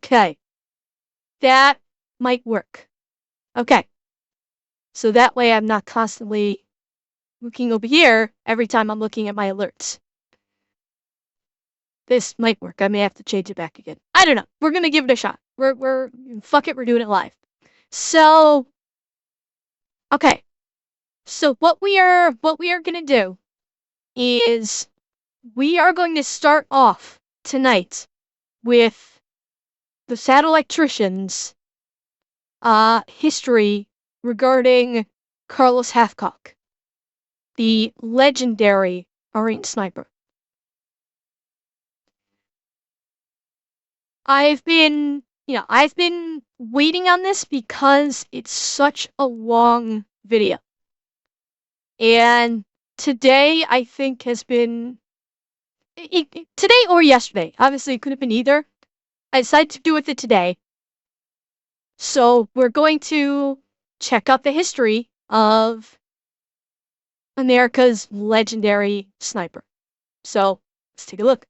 Okay. That might work. Okay. So that way I'm not constantly looking over here every time I'm looking at my alerts. This might work. I may have to change it back again. I don't know. We're gonna give it a shot. Fuck it, we're doing it live. So, okay. So what we are gonna do is we are going to start off tonight with the Fat Electrician's history regarding Carlos Hathcock, the legendary Marine sniper. I've been waiting on this because it's such a long video. And today, I think, has been... today or yesterday. Obviously, it could have been either. I decided to do with it today. So, we're going to check out the history of America's legendary sniper. So, let's take a look.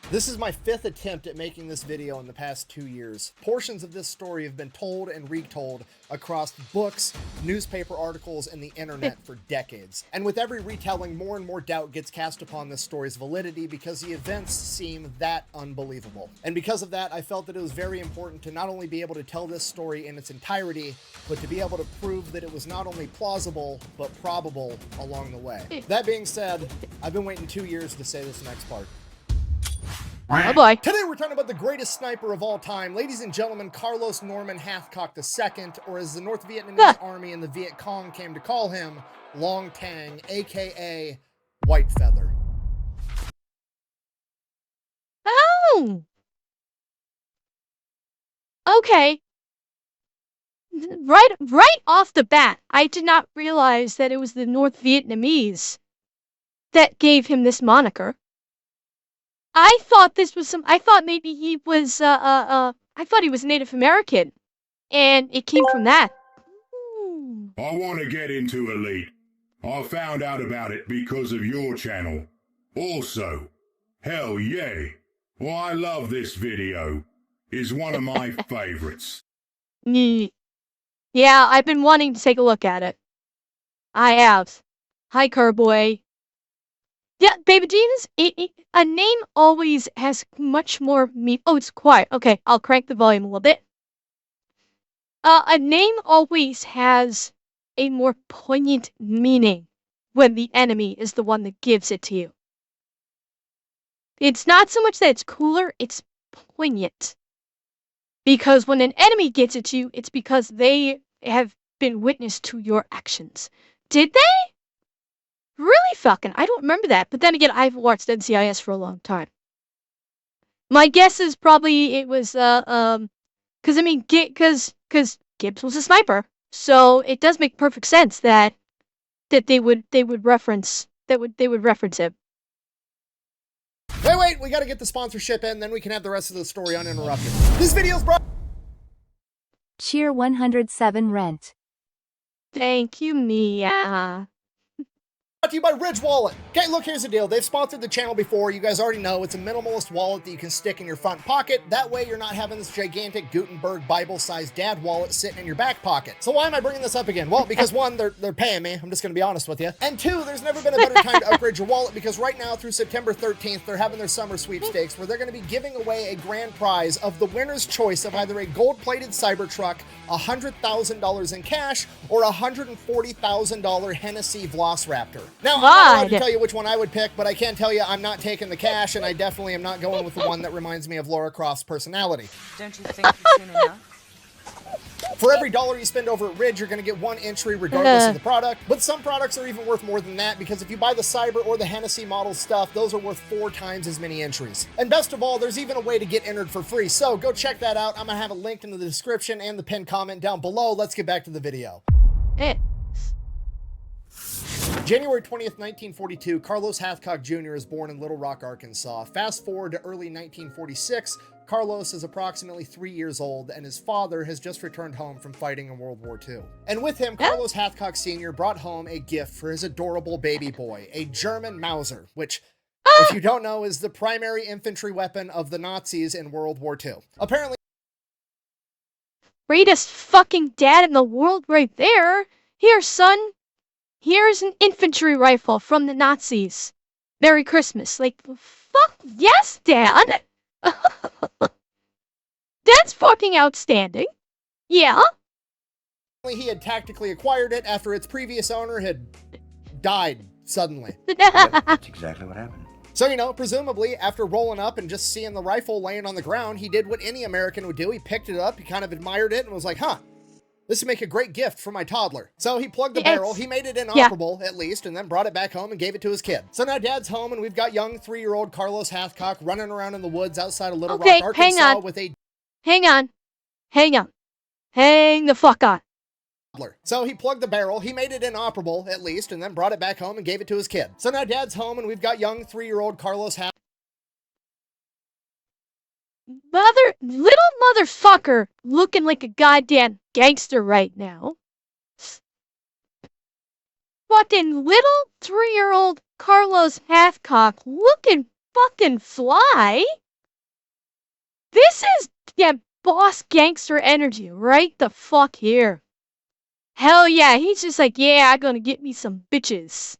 This is my 5th attempt at making this video in the past 2 years. Portions of this story have been told and retold across books, newspaper articles, and the internet for decades. And with every retelling, more and more doubt gets cast upon this story's validity because the events seem that unbelievable. And because of that, I felt that it was very important to not only be able to tell this story in its entirety, but to be able to prove that it was not only plausible, but probable along the way. That being said, I've been waiting 2 years to say this next part. Oh boy. Today we're talking about the greatest sniper of all time, ladies and gentlemen, Carlos Norman Hathcock II, or as the North Vietnamese Army and the Viet Cong came to call him, Long Tang, aka White Feather. Oh! Okay. Right off the bat, I did not realize that it was the North Vietnamese that gave him this moniker. I thought maybe he was, I thought he was Native American, and it came from that. Ooh. I want to get into Elite. I found out about it because of your channel. Also, hell yeah, well, I love this video. It's one of my favorites. Yeah, I've been wanting to take a look at it. I have. Hi, Carboy. Yeah, Baby Jesus, a name always has much more Oh, it's quiet. Okay, I'll crank the volume a little bit. A name always has a more poignant meaning when the enemy is the one that gives it to you. It's not so much that it's cooler, it's poignant. Because when an enemy gets it to you, it's because they have been witness to your actions. Did they? Really fucking, I don't remember that. But then again, I've watched NCIS for a long time. My guess is probably it was, because Gibbs was a sniper, so it does make perfect sense that they would reference him. Wait, we gotta get the sponsorship in, then we can have the rest of the story uninterrupted. This video's brought... Cheer 107 rent. Thank you, Mia. Brought to you by Ridge Wallet. Okay, look, here's the deal. They've sponsored the channel before. You guys already know it's a minimalist wallet that you can stick in your front pocket. That way you're not having this gigantic Gutenberg Bible-sized dad wallet sitting in your back pocket. So why am I bringing this up again? Well, because one, they're paying me. I'm just going to be honest with you. And two, there's never been a better time to upgrade your wallet because right now through September 13th, they're having their summer sweepstakes where they're going to be giving away a grand prize of the winner's choice of either a gold-plated Cybertruck, $100,000 in cash, or a $140,000 Hennessy Velociraptor. Now, I'm not allowed to tell you which one I would pick, but I can tell you I'm not taking the cash, and I definitely am not going with the one that reminds me of Lara Croft's personality. Don't you think you've seen enough? For every dollar you spend over at Ridge, you're going to get one entry regardless of the product, but some products are even worth more than that because if you buy the Cyber or the Hennessy model stuff, those are worth 4 times as many entries. And best of all, there's even a way to get entered for free, so go check that out. I'm going to have it linked in the description and the pinned comment down below. Let's get back to the video. January 20th, 1942, Carlos Hathcock Jr. is born in Little Rock, Arkansas. Fast forward to early 1946, Carlos is approximately 3 years old, and his father has just returned home from fighting in World War II. And with him, Carlos Hathcock Sr. brought home a gift for his adorable baby boy, a German Mauser, which if you don't know, is the primary infantry weapon of the Nazis in World War II. Apparently, greatest fucking dad in the world right there. Here, son. Here's an infantry rifle from the Nazis. Merry Christmas. Like, fuck yes, Dad. That's fucking outstanding. Yeah. he had tactically acquired it after its previous owner had died suddenly. That's exactly what happened. So, you know, presumably, after rolling up and just seeing the rifle laying on the ground, he did what any American would do. He picked it up, he kind of admired it, and was like, huh, this would make a great gift for my toddler. So he plugged the barrel, he made it inoperable, at least, and then brought it back home and gave it to his kid. So now Dad's home, and we've got young 3-year-old Carlos Hathcock running around in the woods outside of Little Rock, Arkansas with a... Hang on. Hang the fuck on. So he plugged the barrel, he made it inoperable, at least, and then brought it back home and gave it to his kid. So now Dad's home, and we've got young 3-year-old Carlos Hathcock. Little motherfucker looking like a goddamn gangster right now. Fucking little 3-year-old Carlos Hathcock looking fucking fly. This is boss gangster energy right the fuck here. Hell yeah, he's just like, yeah, I'm gonna get me some bitches.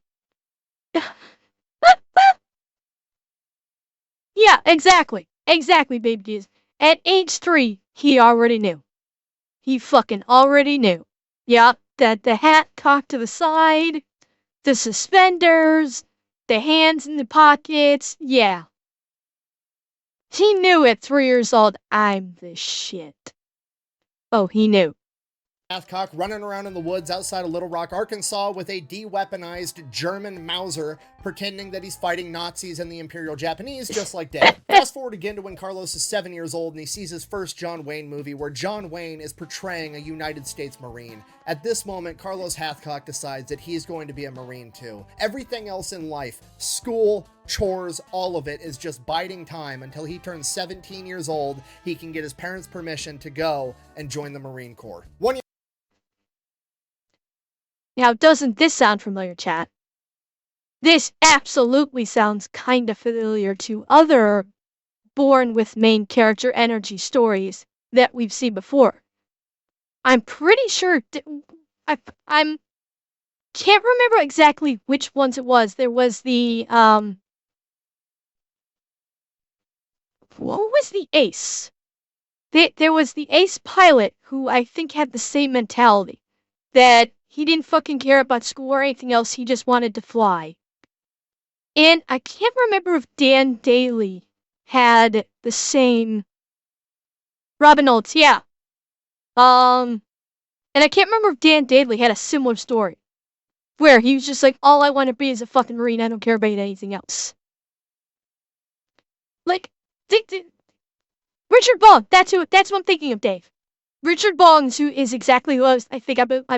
Yeah, exactly. Exactly, baby Jesus. At age 3, he already knew. He fucking already knew. Yep, that the hat cocked to the side, the suspenders, the hands in the pockets, yeah. He knew at 3 years old, I'm the shit. Oh, he knew. Hathcock running around in the woods outside of Little Rock, Arkansas with a de-weaponized German Mauser, pretending that he's fighting Nazis and the Imperial Japanese, just like Dad. Fast forward again to when Carlos is 7 years old and he sees his first John Wayne movie where John Wayne is portraying a United States Marine. At this moment, Carlos Hathcock decides that he's going to be a Marine too. Everything else in life, school, chores, all of it is just biding time until he turns 17 years old. He can get his parents' permission to go and join the Marine Corps. Now, doesn't this sound familiar, chat? This absolutely sounds kind of familiar to other born with main character energy stories that we've seen before. I'm pretty sure I'm can't remember exactly which ones it was. There was the what was the ace? There was the ace pilot who I think had the same mentality, that he didn't fucking care about school or anything else, he just wanted to fly. And I can't remember if Dan Daly had the same... Robin Olds, yeah. And I can't remember if Dan Daly had a similar story, where he was just like, all I want to be is a fucking Marine, I don't care about anything else. Like, Richard Bong, that's what I'm thinking of, Dave. Richard Bongs, who is exactly who I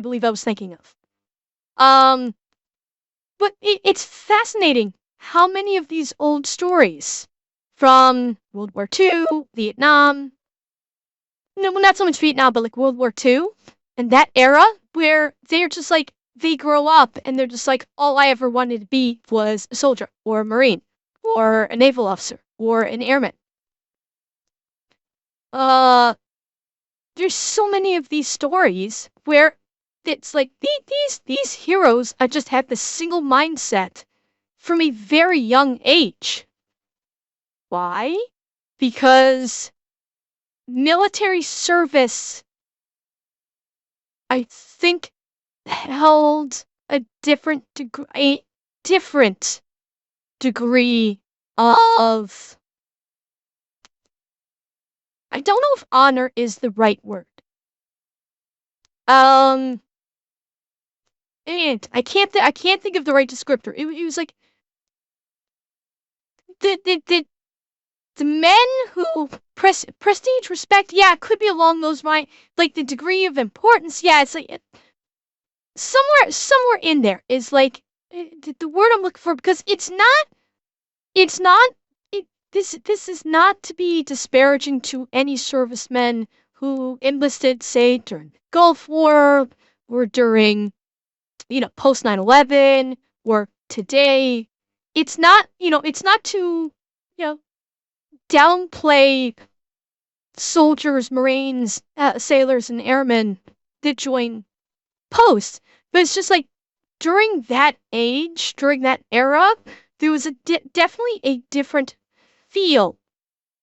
believe I was thinking of. But it's fascinating how many of these old stories from World War II, Vietnam, no, well, not so much Vietnam, but like World War II, and that era where they're just like, they grow up and they're just like, all I ever wanted to be was a soldier or a Marine or a naval officer or an airman. There's so many of these stories where it's like these heroes just have this single mindset from a very young age. Why? Because military service, I think, held a different degree of, I don't know if honor is the right word. And I can't think of the right descriptor. It was like the men who prestige, respect, yeah, it could be along those lines. Like the degree of importance, yeah, it's like somewhere in there is like the word I'm looking for, because this is not to be disparaging to any servicemen who enlisted, say, during the Gulf War or during, post 9/11 or today. it's not, it's not to, downplay soldiers, Marines, sailors, and airmen that join posts, but it's just like during that age, during that era, there was definitely a different feel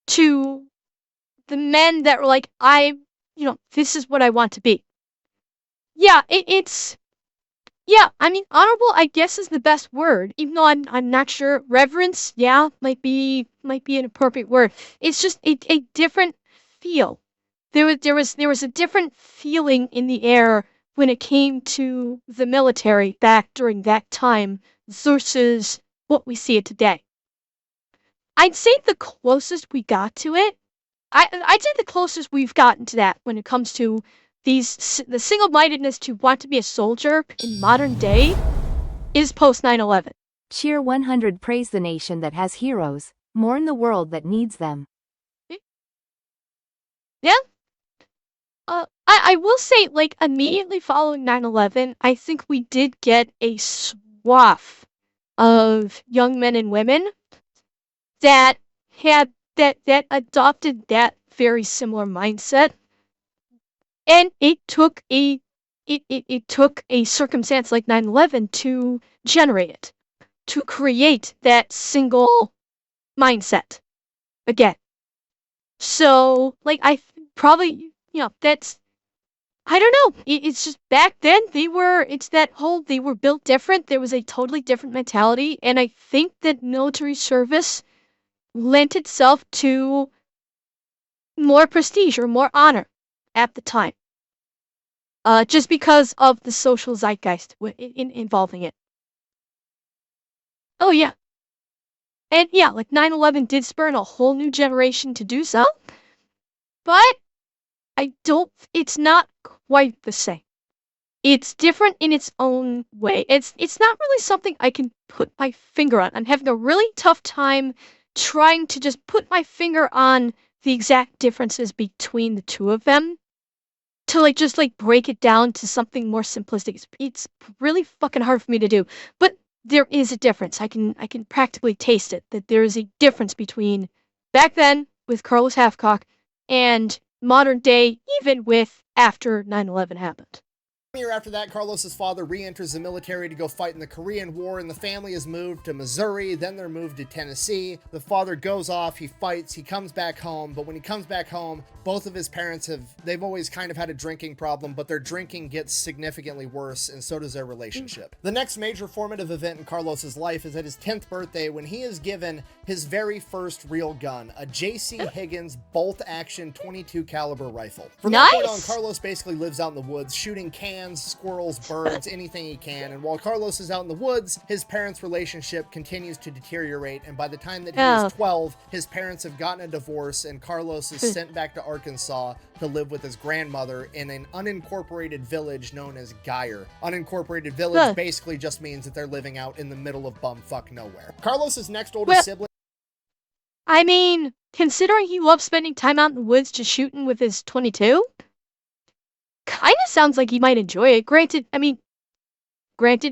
to the men that were like, this is what I want to be. Yeah, yeah, I mean, honorable, I guess, is the best word, even though I'm not sure. Reverence, yeah, might be an appropriate word. It's just a different feel. There was a different feeling in the air when it came to the military back during that time versus what we see it today. I'd say the closest we got to it, I'd say the closest we've gotten to that when it comes to the single-mindedness to want to be a soldier in modern day is post 9/11. Cheer 100 praise the nation that has heroes, mourn the world that needs them. Yeah. I will say, like, immediately following 9/11, I think we did get a swath of young men and women that had that adopted that very similar mindset, and it took a circumstance like 9/11 to generate it, to create that single mindset again. So, like, I probably, that's, I don't know. It's just back then they were built different. There was a totally different mentality, and I think that military service lent itself to more prestige or more honor at the time. Just because of the social zeitgeist involving it. Oh yeah. And yeah, like 9/11 did spur a whole new generation to do so, but it's not quite the same. It's different in its own way. It's not really something I can put my finger on. I'm having a really tough time trying to just put my finger on the exact differences between the two of them to just break it down to something more simplistic. It's really fucking hard for me to do. But there is a difference. I can practically taste it, that there is a difference between back then with Carlos Hathcock and modern day, even with after 9/11 happened. A year after that, Carlos's father re-enters the military to go fight in the Korean War, and the family is moved to Missouri. Then they're moved to Tennessee. The father goes off, he fights, he comes back home, but when he comes back home, both of his parents they've always kind of had a drinking problem, but their drinking gets significantly worse, and so does their relationship. The next major formative event in Carlos's life is at his 10th birthday, when he is given his very first real gun, a J.C. Higgins bolt-action .22 caliber rifle. From that point on, Carlos basically lives out in the woods, shooting cans, squirrels, birds, anything he can. And while Carlos is out in the woods, his parents' relationship continues to deteriorate, and by the time that he is 12, his parents have gotten a divorce, and Carlos is sent back to Arkansas to live with his grandmother in an unincorporated village known as Geyer. Unincorporated village basically just means that they're living out in the middle of bumfuck nowhere. Carlos's next oldest sibling... I mean, considering he loves spending time out in the woods just shooting with his .22, kind of sounds like he might enjoy it. Granted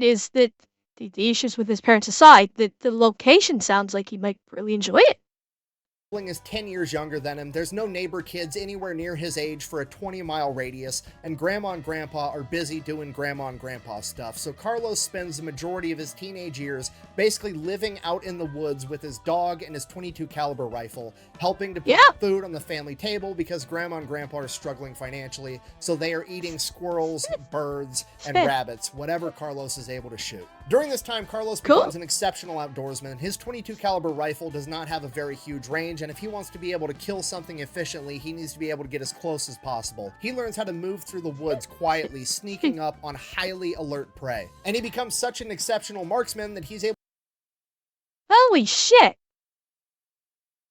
is that the issues with his parents aside, that the location sounds like he might really enjoy it. Is 10 years younger than him. There's no neighbor kids anywhere near his age for a 20-mile radius, and Grandma and Grandpa are busy doing Grandma and Grandpa stuff. So Carlos spends the majority of his teenage years basically living out in the woods with his dog and his .22 caliber rifle, helping to put food on the family table because Grandma and Grandpa are struggling financially, so they are eating squirrels, birds, and rabbits, whatever Carlos is able to shoot. During this time, Carlos becomes an exceptional outdoorsman. His .22 caliber rifle does not have a very huge range, and if he wants to be able to kill something efficiently, he needs to be able to get as close as possible. He learns how to move through the woods quietly, sneaking up on highly alert prey. And he becomes such an exceptional marksman that he's able... Holy shit!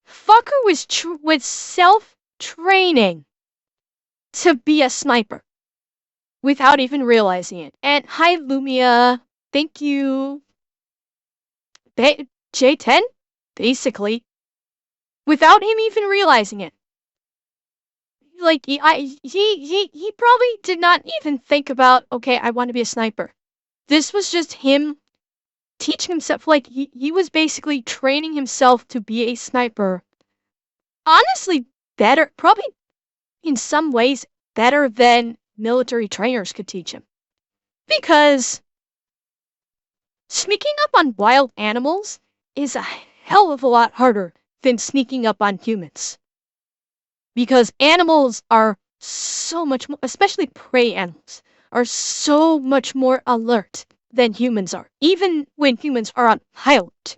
Fucker was self-training to be a sniper without even realizing it. And hi, Lumia. Thank you. J10? Basically. Without him even realizing it. Like, he probably did not even think about, okay, I want to be a sniper. This was just him teaching himself, like, he was basically training himself to be a sniper. Honestly, better, probably in some ways, better than military trainers could teach him. Because sneaking up on wild animals is a hell of a lot harder than sneaking up on humans. Because animals are so much more, especially prey animals, are so much more alert than humans are, even when humans are on high alert.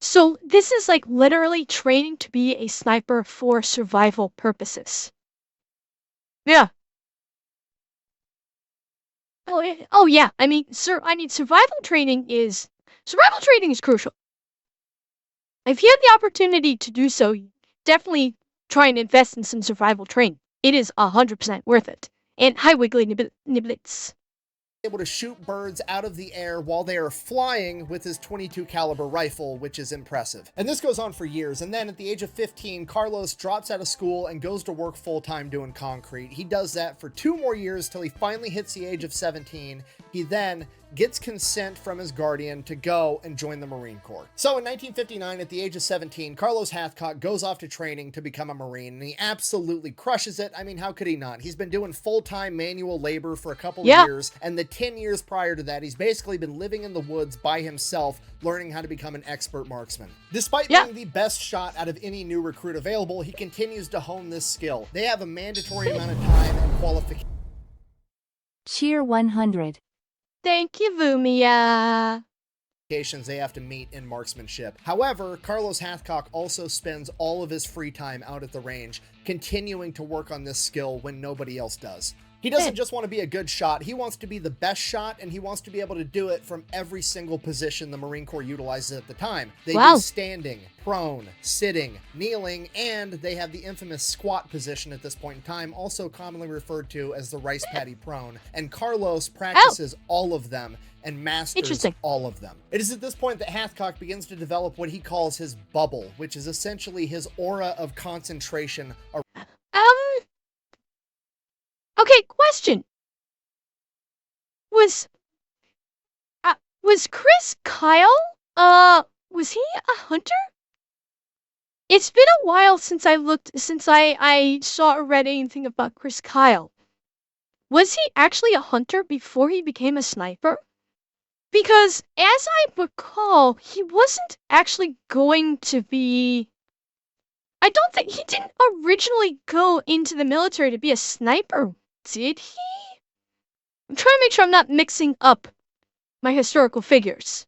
So this is like literally training to be a sniper for survival purposes. Yeah. Oh yeah. I mean, survival training is crucial. If you have the opportunity to do so, definitely try and invest in some survival training. It is 100% worth it. And hi, Wiggly Niblets. Able to shoot birds out of the air while they are flying with his 22 caliber rifle, which is impressive. And this goes on for years. And then at the age of 15, Carlos drops out of school and goes to work full-time doing concrete. He does that for 2 more years till he finally hits the age of 17. He then gets consent from his guardian to go and join the Marine Corps. So in 1959, at the age of 17, Carlos Hathcock goes off to training to become a Marine, and he absolutely crushes it. I mean, how could he not? He's been doing full-time manual labor for a couple of years, and the 10 years prior to that, he's basically been living in the woods by himself, learning how to become an expert marksman. Despite being the best shot out of any new recruit available, he continues to hone this skill. They have a mandatory amount of time and qualification. Cheer 100. Thank you, Vumia. They have to meet in marksmanship. However, Carlos Hathcock also spends all of his free time out at the range, continuing to work on this skill when nobody else does. He doesn't just want to be a good shot, he wants to be the best shot, and he wants to be able to do it from every single position the Marine Corps utilizes at the time. They do standing, prone, sitting, kneeling, and they have the infamous squat position at this point in time, also commonly referred to as the rice paddy prone. And Carlos practices all of them and masters all of them. It is at this point that Hathcock begins to develop what he calls his bubble, which is essentially his aura of concentration. Okay, question. Was Chris Kyle, was he a hunter? It's been a while since I saw or read anything about Chris Kyle. Was he actually a hunter before he became a sniper? Because, as I recall, he wasn't actually going to be... I don't think he didn't originally go into the military to be a sniper, did he? I'm trying to make sure I'm not mixing up my historical figures.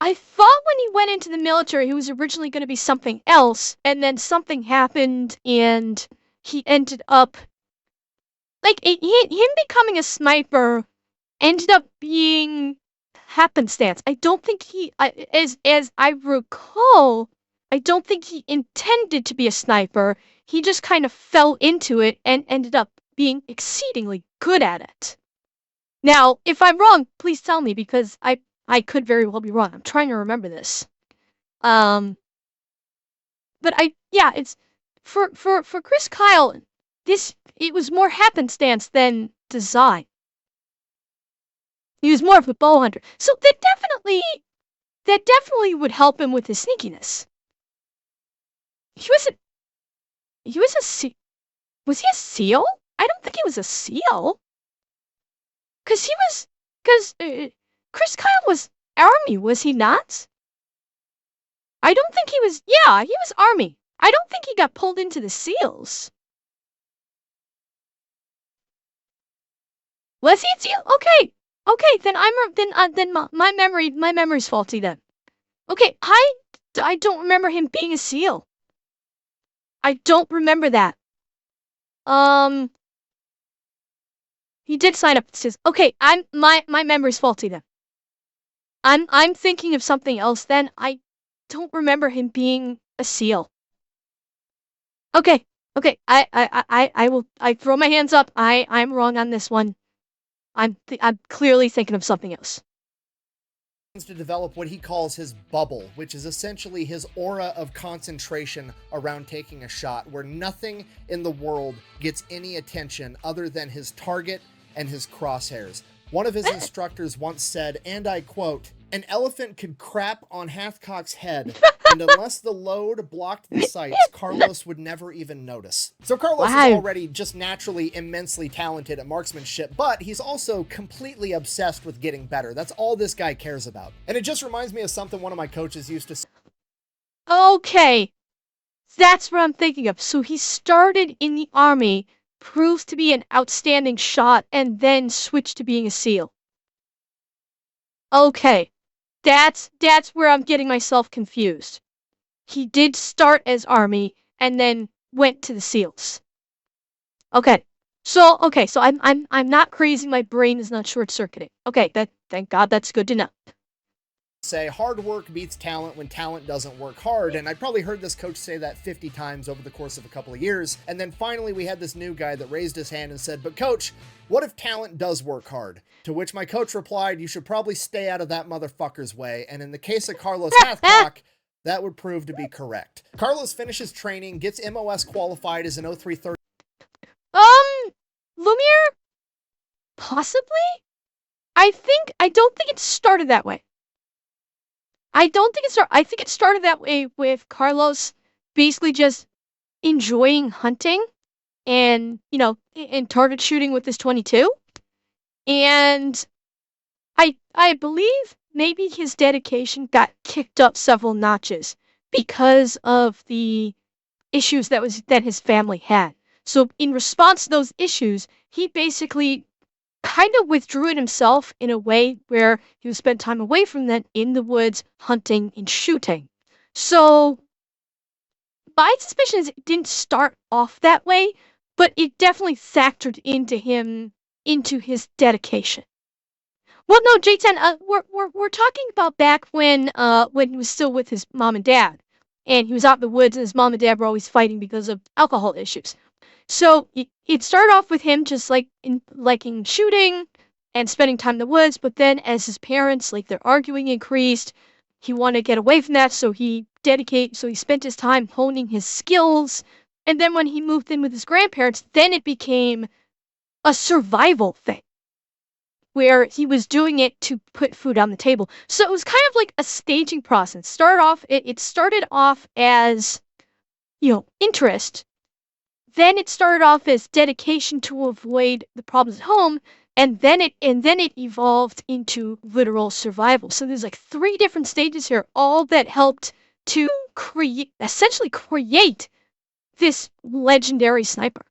I thought when he went into the military, he was originally going to be something else, and then something happened, and he ended up... Like, him becoming a sniper ended up being happenstance. I don't think he... As I recall, I don't think he intended to be a sniper. He just kind of fell into it and ended up being exceedingly good at it. Now, if I'm wrong, please tell me, because I could very well be wrong. I'm trying to remember this. But it's for Chris Kyle, it was more happenstance than design. He was more of a bow hunter. So that definitely would help him with his sneakiness. Was he a SEAL? I don't think he was a SEAL. Cause Chris Kyle was Army, was he not? I don't think he was, yeah, he was Army. I don't think he got pulled into the SEALs. Was he a SEAL? Okay, then my memory's faulty then. Okay, I don't remember him being a SEAL. I don't remember that. He did sign up. It says, okay, my memory's faulty then. I'm thinking of something else then. I don't remember him being a SEAL. Okay, I throw my hands up. I'm wrong on this one. I'm clearly thinking of something else. To develop what he calls his bubble, which is essentially his aura of concentration around taking a shot, where nothing in the world gets any attention other than his target and his crosshairs. One of his instructors once said, and I quote, "An elephant could crap on Hathcock's head, and unless the load blocked the sights, Carlos would never even notice." So Carlos is already just naturally immensely talented at marksmanship, but he's also completely obsessed with getting better. That's all this guy cares about. And it just reminds me of something one of my coaches used to say. Okay, that's what I'm thinking of. So he started in the army, proved to be an outstanding shot, and then switched to being a SEAL. Okay, that's where I'm getting myself confused. He did start as army and then went to the SEALs. Okay, so I'm not crazy. My brain is not short circuiting. Okay, thank God, that's good to know. Say hard work beats talent when talent doesn't work hard, and I probably heard this coach say that 50 times over the course of a couple of years. And then finally we had this new guy that raised his hand and said, "But coach, what if talent does work hard?" To which my coach replied, "You should probably stay out of that motherfucker's way." And in the case of Carlos Hathcock, that would prove to be correct. Carlos finishes training, gets MOS qualified as an 0330. Lumiere? Possibly? I don't think it started that way. I think it started that way with Carlos basically just enjoying hunting and, and target shooting with his 22. And I believe maybe his dedication got kicked up several notches because of the issues that his family had. So in response to those issues, he basically kind of withdrew it himself in a way where he would spend time away from that in the woods, hunting and shooting. So my suspicion is it didn't start off that way, but it definitely factored into his dedication. Well, no, J10, we're talking about back when he was still with his mom and dad, and he was out in the woods, and his mom and dad were always fighting because of alcohol issues. So it started off with him just liking shooting and spending time in the woods, but then as his parents, their arguing increased, he wanted to get away from that, so he spent his time honing his skills, and then when he moved in with his grandparents, then it became a survival thing, where he was doing it to put food on the table. So it was kind of like a staging process. It started off as, interest. Then it started off as dedication to avoid the problems at home, and then it evolved into literal survival. So there's 3 different stages here, all that helped to essentially create this legendary sniper.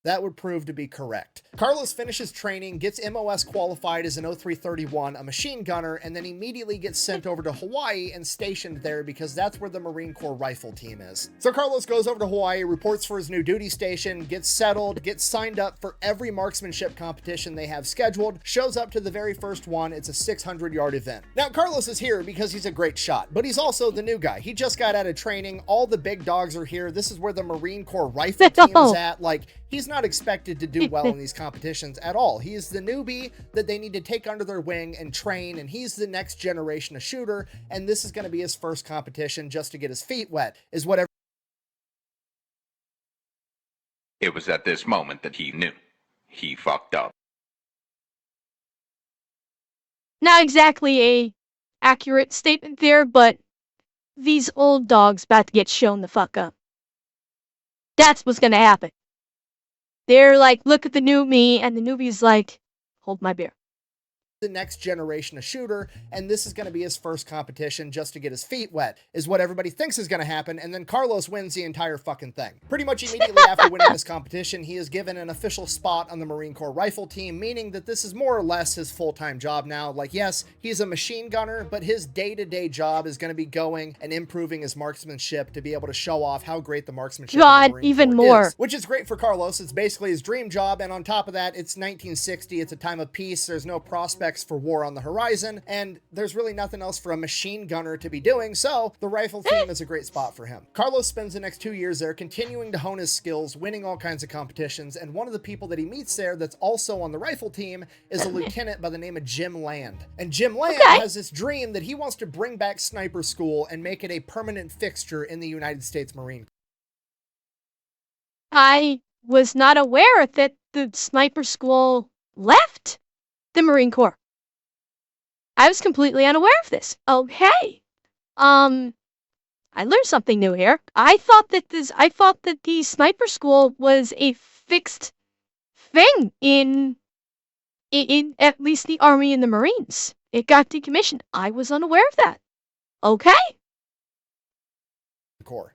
That would prove to be correct. Carlos finishes training, gets MOS qualified as an 0331, a machine gunner, and then immediately gets sent over to Hawaii and stationed there because that's where the Marine Corps rifle team is. So Carlos goes over to Hawaii, reports for his new duty station, gets settled, gets signed up for every marksmanship competition they have scheduled, shows up to the very first one. It's a 600-yard event. Now, Carlos is here because he's a great shot, but he's also the new guy. He just got out of training. All the big dogs are here. This is where the Marine Corps rifle team is at. He's not expected to do well in these competitions at all. He is the newbie that they need to take under their wing and train, and he's the next generation of shooter, and this is going to be his first competition just to get his feet wet, is whatever. It was at this moment that he knew. He fucked up. Not exactly a accurate statement there, but these old dogs about to get shown the fuck up. That's what's gonna happen. They're like, look at the new me, and the newbie's like, hold my beer. The next generation of shooter, and this is going to be his first competition just to get his feet wet, is what everybody thinks is going to happen, and then Carlos wins the entire fucking thing. Pretty much immediately after winning this competition, he is given an official spot on the Marine Corps rifle team, meaning that this is more or less his full-time job now. Yes, he's a machine gunner, but his day-to-day job is going to be going and improving his marksmanship to be able to show off how great the marksmanship of the Marine even Corps more is, which is great for Carlos. It's basically his dream job, and on top of that, it's 1960. It's a time of peace. There's no prospects for war on the horizon, and there's really nothing else for a machine gunner to be doing, so the rifle team is a great spot for him. Carlos spends the next 2 years there continuing to hone his skills, winning all kinds of competitions, and one of the people that he meets there that's also on the rifle team is a lieutenant by the name of Jim Land. And Jim Land has this dream that he wants to bring back sniper school and make it a permanent fixture in the United States Marine Corps. I was not aware that the sniper school left. the Marine Corps. I was completely unaware of this. Okay. I learned something new here. I thought that the sniper school was a fixed thing in at least the Army and the Marines. It got decommissioned. I was unaware of that. Okay. Corps.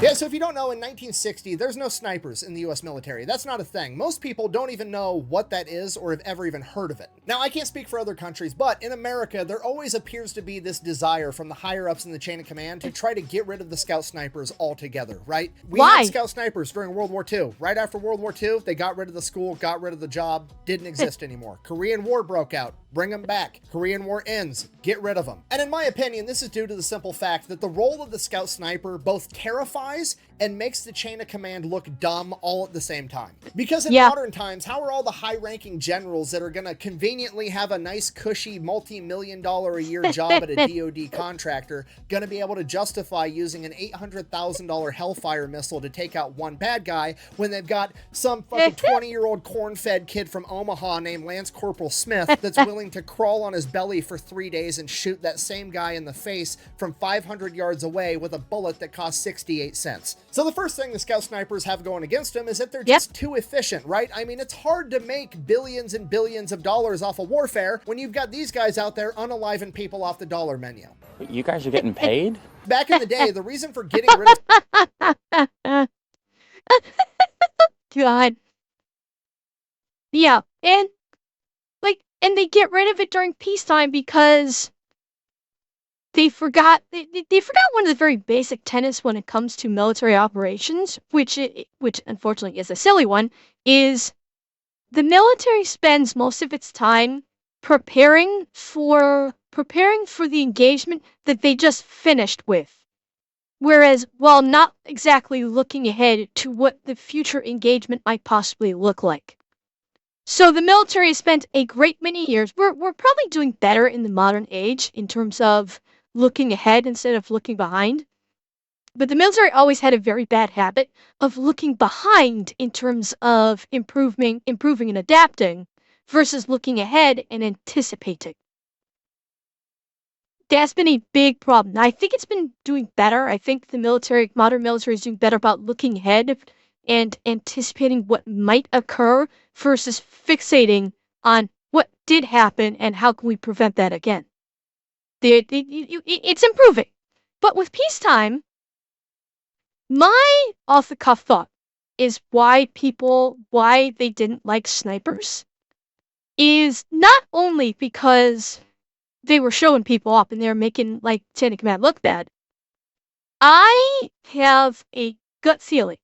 Yeah, so if you don't know, in 1960, there's no snipers in the US military. That's not a thing. Most people don't even know what that is or have ever even heard of it. Now, I can't speak for other countries, but in America, there always appears to be this desire from the higher-ups in the chain of command to try to get rid of the scout snipers altogether, right? We Why? had scout snipers during World War II. Right after World War II, they got rid of the school, got rid of the job, didn't exist anymore. Korean War broke out. Bring them back. Korean War ends. Get rid of them. And in my opinion, this is due to the simple fact that the role of the scout sniper both terrifies and makes the chain of command look dumb all at the same time. Because in modern times, how are all the high-ranking generals that are going to conveniently have a nice, cushy, multi-million-dollar-a-year job at a DoD contractor going to be able to justify using an $800,000 Hellfire missile to take out one bad guy when they've got some fucking 20-year-old corn-fed kid from Omaha named Lance Corporal Smith that's willing to crawl on his belly for 3 days and shoot that same guy in the face from 500 yards away with a bullet that costs 68 cents. So the first thing the scout snipers have going against them is that they're just too efficient, right? I mean, it's hard to make billions and billions of dollars off of warfare when you've got these guys out there unaliving people off the dollar menu. You guys are getting paid? Back in the day, the reason for getting rid of... God. Yeah, and they get rid of it during peacetime because they forgot one of the very basic tenets when it comes to military operations, which unfortunately is a silly one, is the military spends most of its time preparing for the engagement that they just finished with. Whereas, while not exactly looking ahead to what the future engagement might possibly look like. So the military has spent a great many years, we're probably doing better in the modern age in terms of looking ahead instead of looking behind. But the military always had a very bad habit of looking behind in terms of improving and adapting versus looking ahead and anticipating. That's been a big problem. Now, I think it's been doing better. I think the modern military is doing better about looking ahead and anticipating what might occur versus fixating on what did happen and how can we prevent that again. It's improving. But with peacetime, my off-the-cuff thought is why they didn't like snipers is not only because they were showing people up and they were making, chain of command look bad. I have a gut feeling.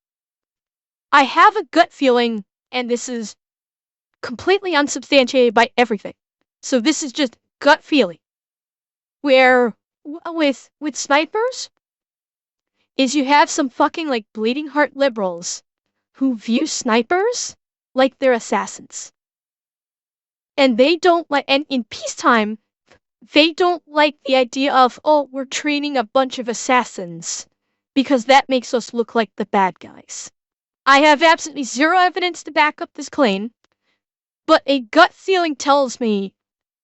And this is completely unsubstantiated by everything. So this is just gut feeling. Where, with snipers, is you have some fucking, bleeding heart liberals who view snipers like they're assassins. And they don't and in peacetime, they don't like the idea of, oh, we're training a bunch of assassins, because that makes us look like the bad guys. I have absolutely zero evidence to back up this claim, but a gut feeling tells me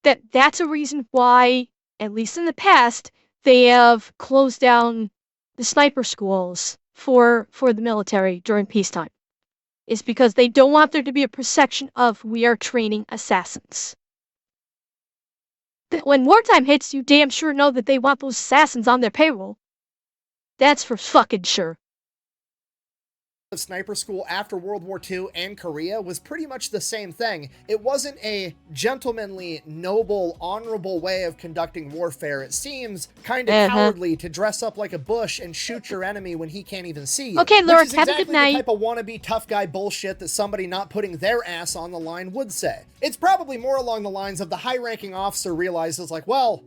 that that's a reason why, at least in the past, they have closed down the sniper schools for the military during peacetime. Is because they don't want there to be a perception of we are training assassins. When wartime hits, you damn sure know that they want those assassins on their payroll. That's for fucking sure. Sniper school after World War II and Korea was pretty much the same thing. It wasn't a gentlemanly, noble, honorable way of conducting warfare. It seems kind of cowardly to dress up like a bush and shoot your enemy when he can't even see you. Okay, Lord, exactly have a good night. The type of wannabe tough guy bullshit that somebody not putting their ass on the line would say. It's probably more along the lines of the high-ranking officer realizes, well,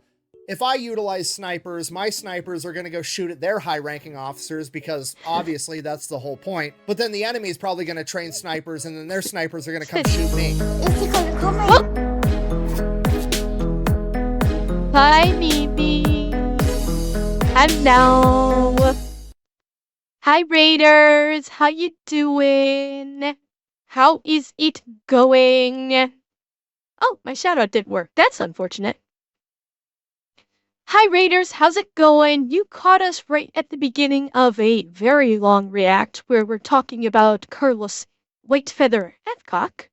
if I utilize snipers, my snipers are going to go shoot at their high-ranking officers because obviously that's the whole point. But then the enemy is probably going to train snipers and then their snipers are going to come shoot me. Hi, Mimi. Hello. Hi, Raiders. How you doing? How is it going? Oh, my shout-out didn't work. That's unfortunate. Hi, Raiders. How's it going? You caught us right at the beginning of a very long react where we're talking about Carlos Whitefeather Hathcock.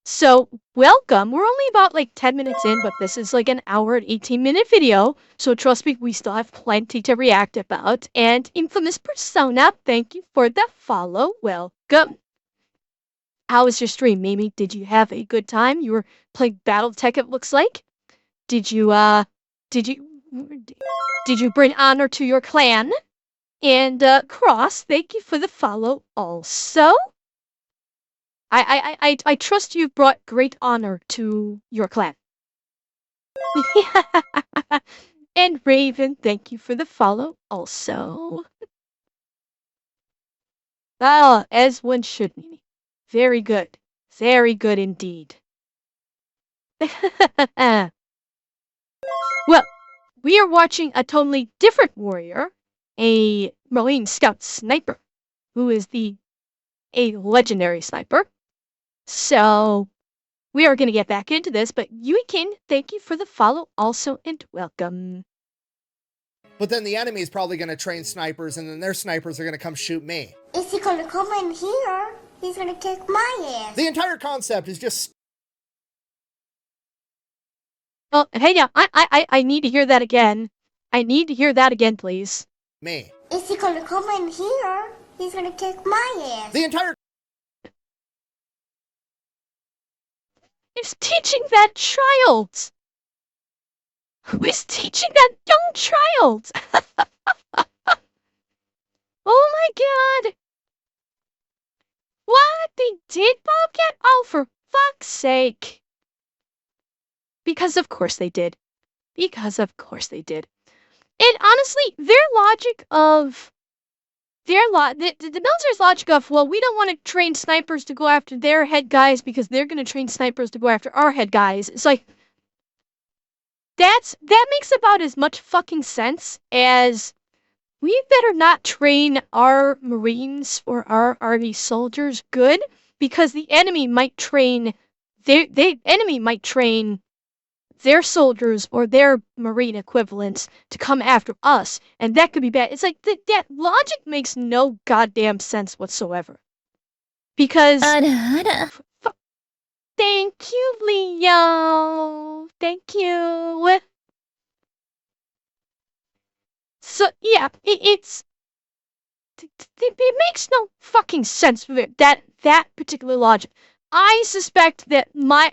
So, welcome. We're only about like 10 minutes in, but this is like an hour and 18-minute video. So trust me, we still have plenty to react about. And Infamous Persona, thank you for the follow. Welcome. How was your stream, Mimi? Did you have a good time? You were playing Battletech, it looks like. Did you bring honor to your clan? And Cross, thank you for the follow also. I trust you've brought great honor to your clan. And Raven, thank you for the follow also. Ah, as one should, Mimi. Very good. Very good indeed. Well, we are watching a totally different warrior, a Marine Scout sniper, who is a legendary sniper. So, we are going to get back into this, but Yuikin, thank you for the follow also and welcome. But then the enemy is probably going to train snipers, and then their snipers are going to come shoot me. Is he gonna come in here? He's gonna kick my ass. The entire concept is just... Oh, hey, yeah, I need to hear that again. I need to hear that again, please. me. Is he gonna come in here? He's gonna kick my ass. The entire... Is teaching that child? Who is teaching that young child? Oh my god! What? They did, Bobcat? Oh, for fuck's sake. Because of course they did. Because of course they did. And honestly, their logic of... the military's logic of, well, we don't want to train snipers to go after their head guys because they're going to train snipers to go after our head guys. It's like... that makes about as much fucking sense as... we better not train our Marines or our Army soldiers good because the enemy might train their soldiers or their Marine equivalents to come after us, and that could be bad. It's like that logic makes no goddamn sense whatsoever. Because thank you, Leo. Thank you. So yeah, it makes no fucking sense for it, that particular logic. I suspect that my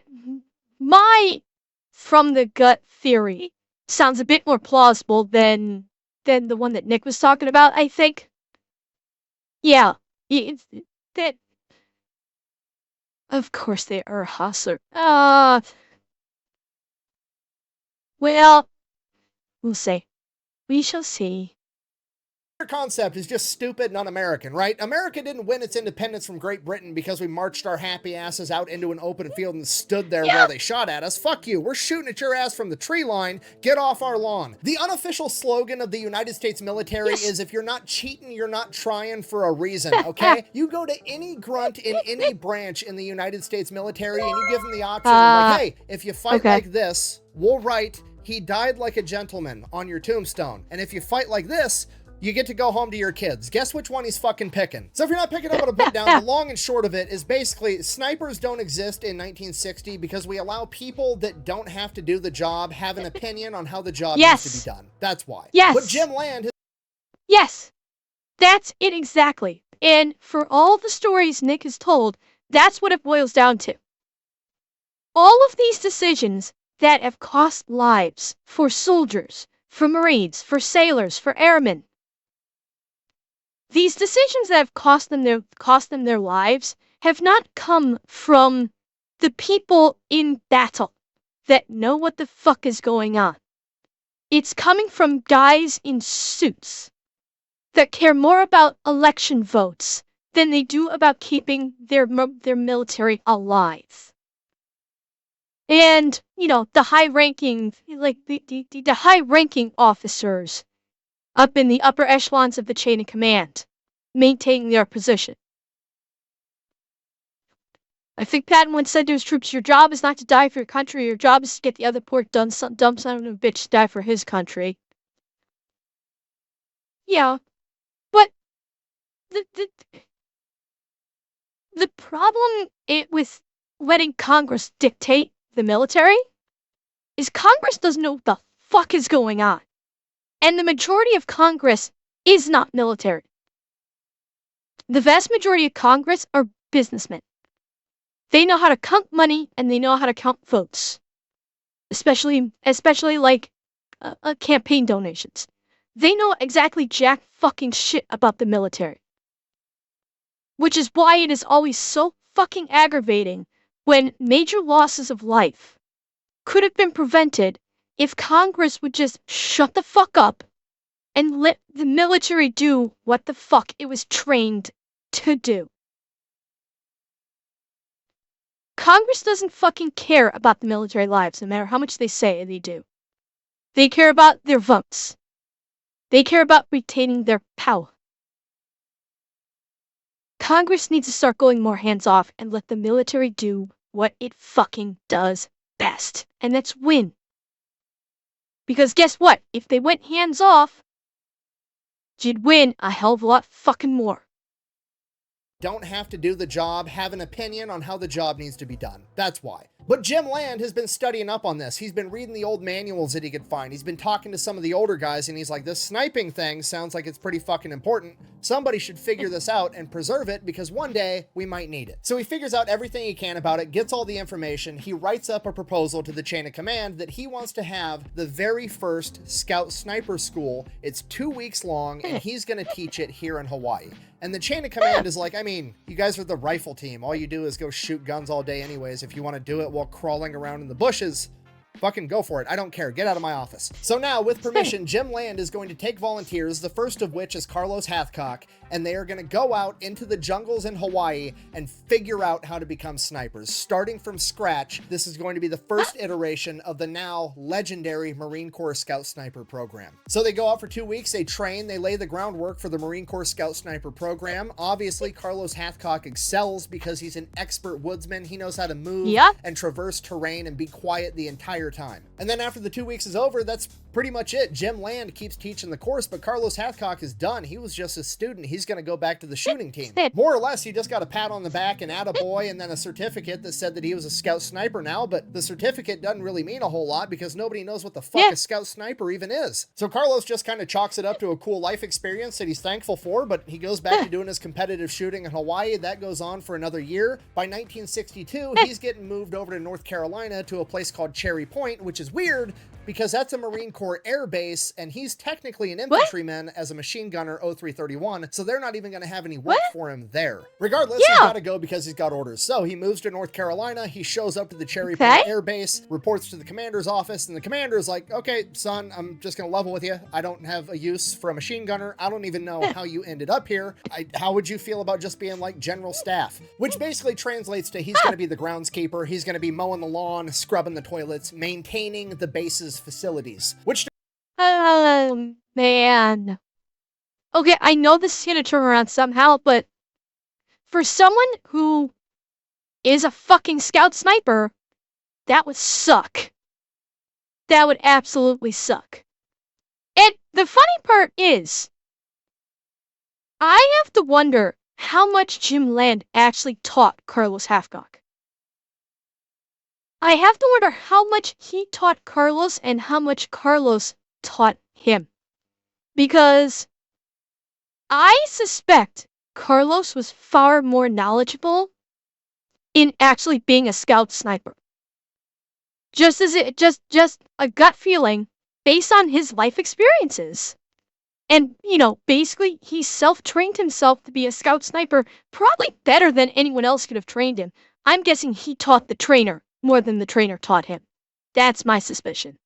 from the gut theory sounds a bit more plausible than the one that Nick was talking about, I think. Yeah, it's that. Of course they are hustler. Well, we'll see. We shall see. concept is just stupid and un-American, right? America didn't win its independence from Great Britain because we marched our happy asses out into an open field and stood there while they shot at us. Fuck you. We're shooting at your ass from the tree line. Get off our lawn. The unofficial slogan of the United States military is, if you're not cheating, you're not trying for a reason, okay? You go to any grunt in any branch in the United States military and you give them the option, like, hey, if you fight like this, we'll write, "He died like a gentleman" on your tombstone. And if you fight like this, you get to go home to your kids. Guess which one he's fucking picking. So if you're not picking up what I put down, the long and short of it is basically snipers don't exist in 1960 because we allow people that don't have to do the job have an opinion on how the job needs to be done. That's why. Yes. But Jim Land... Yes. That's it exactly. And for all the stories Nick has told, that's what it boils down to. All of these decisions that have cost lives for soldiers, for Marines, for sailors, for airmen, these decisions that have cost them their lives have not come from the people in battle that know what the fuck is going on. It's coming from guys in suits that care more about election votes than they do about keeping their military alive. And, you know, the high-ranking, like the high-ranking officers up in the upper echelons of the chain of command, maintaining their position. I think Patton once said to his troops, your job is not to die for your country, your job is to get the other poor dumb son of a bitch to die for his country. Yeah, but the problem with letting Congress dictate the military is Congress doesn't know what the fuck is going on. And the majority of Congress is not military. The vast majority of Congress are businessmen. They know how to count money and they know how to count votes. Especially like campaign donations. They know exactly jack fucking shit about the military. Which is why it is always so fucking aggravating when major losses of life could have been prevented if Congress would just shut the fuck up and let the military do what the fuck it was trained to do. Congress doesn't fucking care about the military lives, no matter how much they say they do. They care about their votes. They care about retaining their power. Congress needs to start going more hands-off and let the military do what it fucking does best, and that's win. Because guess what? If they went hands-off, you'd win a hell of a lot fucking more. Don't have to do the job, have an opinion on how the job needs to be done. That's why. But Jim Land has been studying up on this. He's been reading the old manuals that he could find. He's been talking to some of the older guys, and he's like, this sniping thing sounds like it's pretty fucking important. Somebody should figure this out and preserve it because one day we might need it. So he figures out everything he can about it, gets all the information. He writes up a proposal to the chain of command that he wants to have the very first Scout Sniper School. It's 2 weeks long, and he's going to teach it here in Hawaii. And the chain of command is like, I mean, you guys are the rifle team. All you do is go shoot guns all day anyways. If you want to do it while crawling around in the bushes, fucking go for it. I don't care. Get out of my office. So now, with permission, Jim Land is going to take volunteers, the first of which is Carlos Hathcock, and they are going to go out into the jungles in Hawaii and figure out how to become snipers. Starting from scratch, this is going to be the first iteration of the now legendary Marine Corps Scout Sniper program. So they go out for 2 weeks, they train, they lay the groundwork for the Marine Corps Scout Sniper program. Obviously, Carlos Hathcock excels because he's an expert woodsman. He knows how to move and traverse terrain and be quiet the entire time. And then after the 2 weeks is over, that's pretty much it. Jim Land keeps teaching the course, but Carlos Hathcock is done. He was just a student. He's going to go back to the shooting team. More or less, he just got a pat on the back and attaboy and then a certificate that said that he was a Scout Sniper now, but the certificate doesn't really mean a whole lot because nobody knows what the fuck a Scout Sniper even is. So Carlos just kind of chalks it up to a cool life experience that he's thankful for, but he goes back to doing his competitive shooting in Hawaii. That goes on for another year. By 1962, he's getting moved over to North Carolina to a place called Cherry Point, which is weird because that's a Marine Corps air base, and he's technically an infantryman as a machine gunner 0331, so they're not even going to have any work for him there. Regardless, he's got to go because he's got orders. So he moves to North Carolina, he shows up to the Cherry Point air base, reports to the commander's office, and the commander is like, okay, son, I'm just going to level with you. I don't have a use for a machine gunner. I don't even know how you ended up here. How would you feel about just being like general staff? Which basically translates to he's going to be the groundskeeper, he's going to be mowing the lawn, scrubbing the toilets, maintaining the base's facilities. Which oh man. Okay, I know this is gonna turn around somehow, but for someone who is a fucking Scout Sniper, that would suck. That would absolutely suck. And the funny part is, I have to wonder how much Jim Land actually taught Carlos Hathcock. I have to wonder how much he taught Carlos and how much Carlos taught him. Because I suspect Carlos was far more knowledgeable in actually being a Scout Sniper. Just a gut feeling based on his life experiences. And, you know, basically he self-trained himself to be a Scout Sniper probably better than anyone else could have trained him. I'm guessing he taught the trainer more than the trainer taught him. That's my suspicion.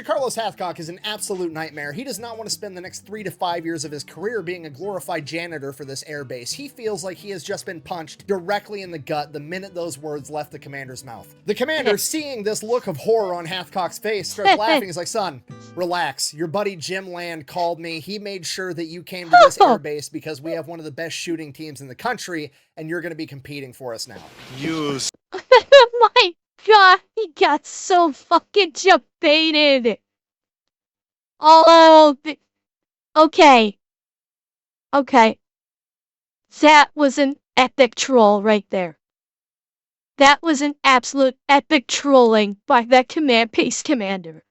Carlos Hathcock is an absolute nightmare. He does not want to spend the next 3 to 5 years of his career being a glorified janitor for this airbase. He feels like he has just been punched directly in the gut the minute those words left the commander's mouth. The commander, seeing this look of horror on Hathcock's face, starts laughing. He's like, son, relax. Your buddy Jim Land called me. He made sure that you came to this airbase because we have one of the best shooting teams in the country, and you're going to be competing for us now. My God, he got so fucking debated. Oh, okay. Okay. That was an epic troll right there. That was an absolute epic trolling by that command base commander.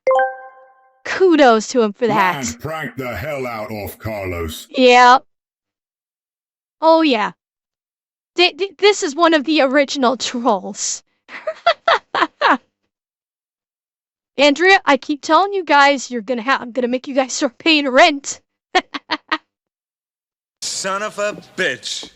Kudos to him for that. Man pranked the hell out of Carlos. Yeah. Oh, yeah. This is one of the original trolls. Andrea, I keep telling you guys, I'm gonna make you guys start paying rent. Son of a bitch.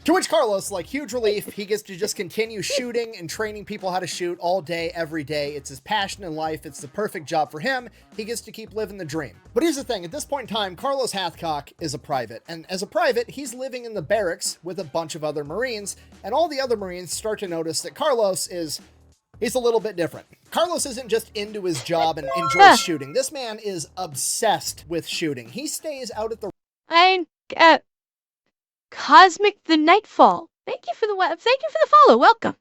To which Carlos, like huge relief, he gets to just continue shooting and training people how to shoot all day, every day. It's his passion in life. It's the perfect job for him. He gets to keep living the dream. But here's the thing. At this point in time, Carlos Hathcock is a private. And as a private, he's living in the barracks with a bunch of other Marines. And all the other Marines start to notice that Carlos he's a little bit different. Carlos isn't just into his job and enjoys shooting. This man is obsessed with shooting. He stays out at the... Cosmic the Nightfall. Thank you for the follow. Welcome.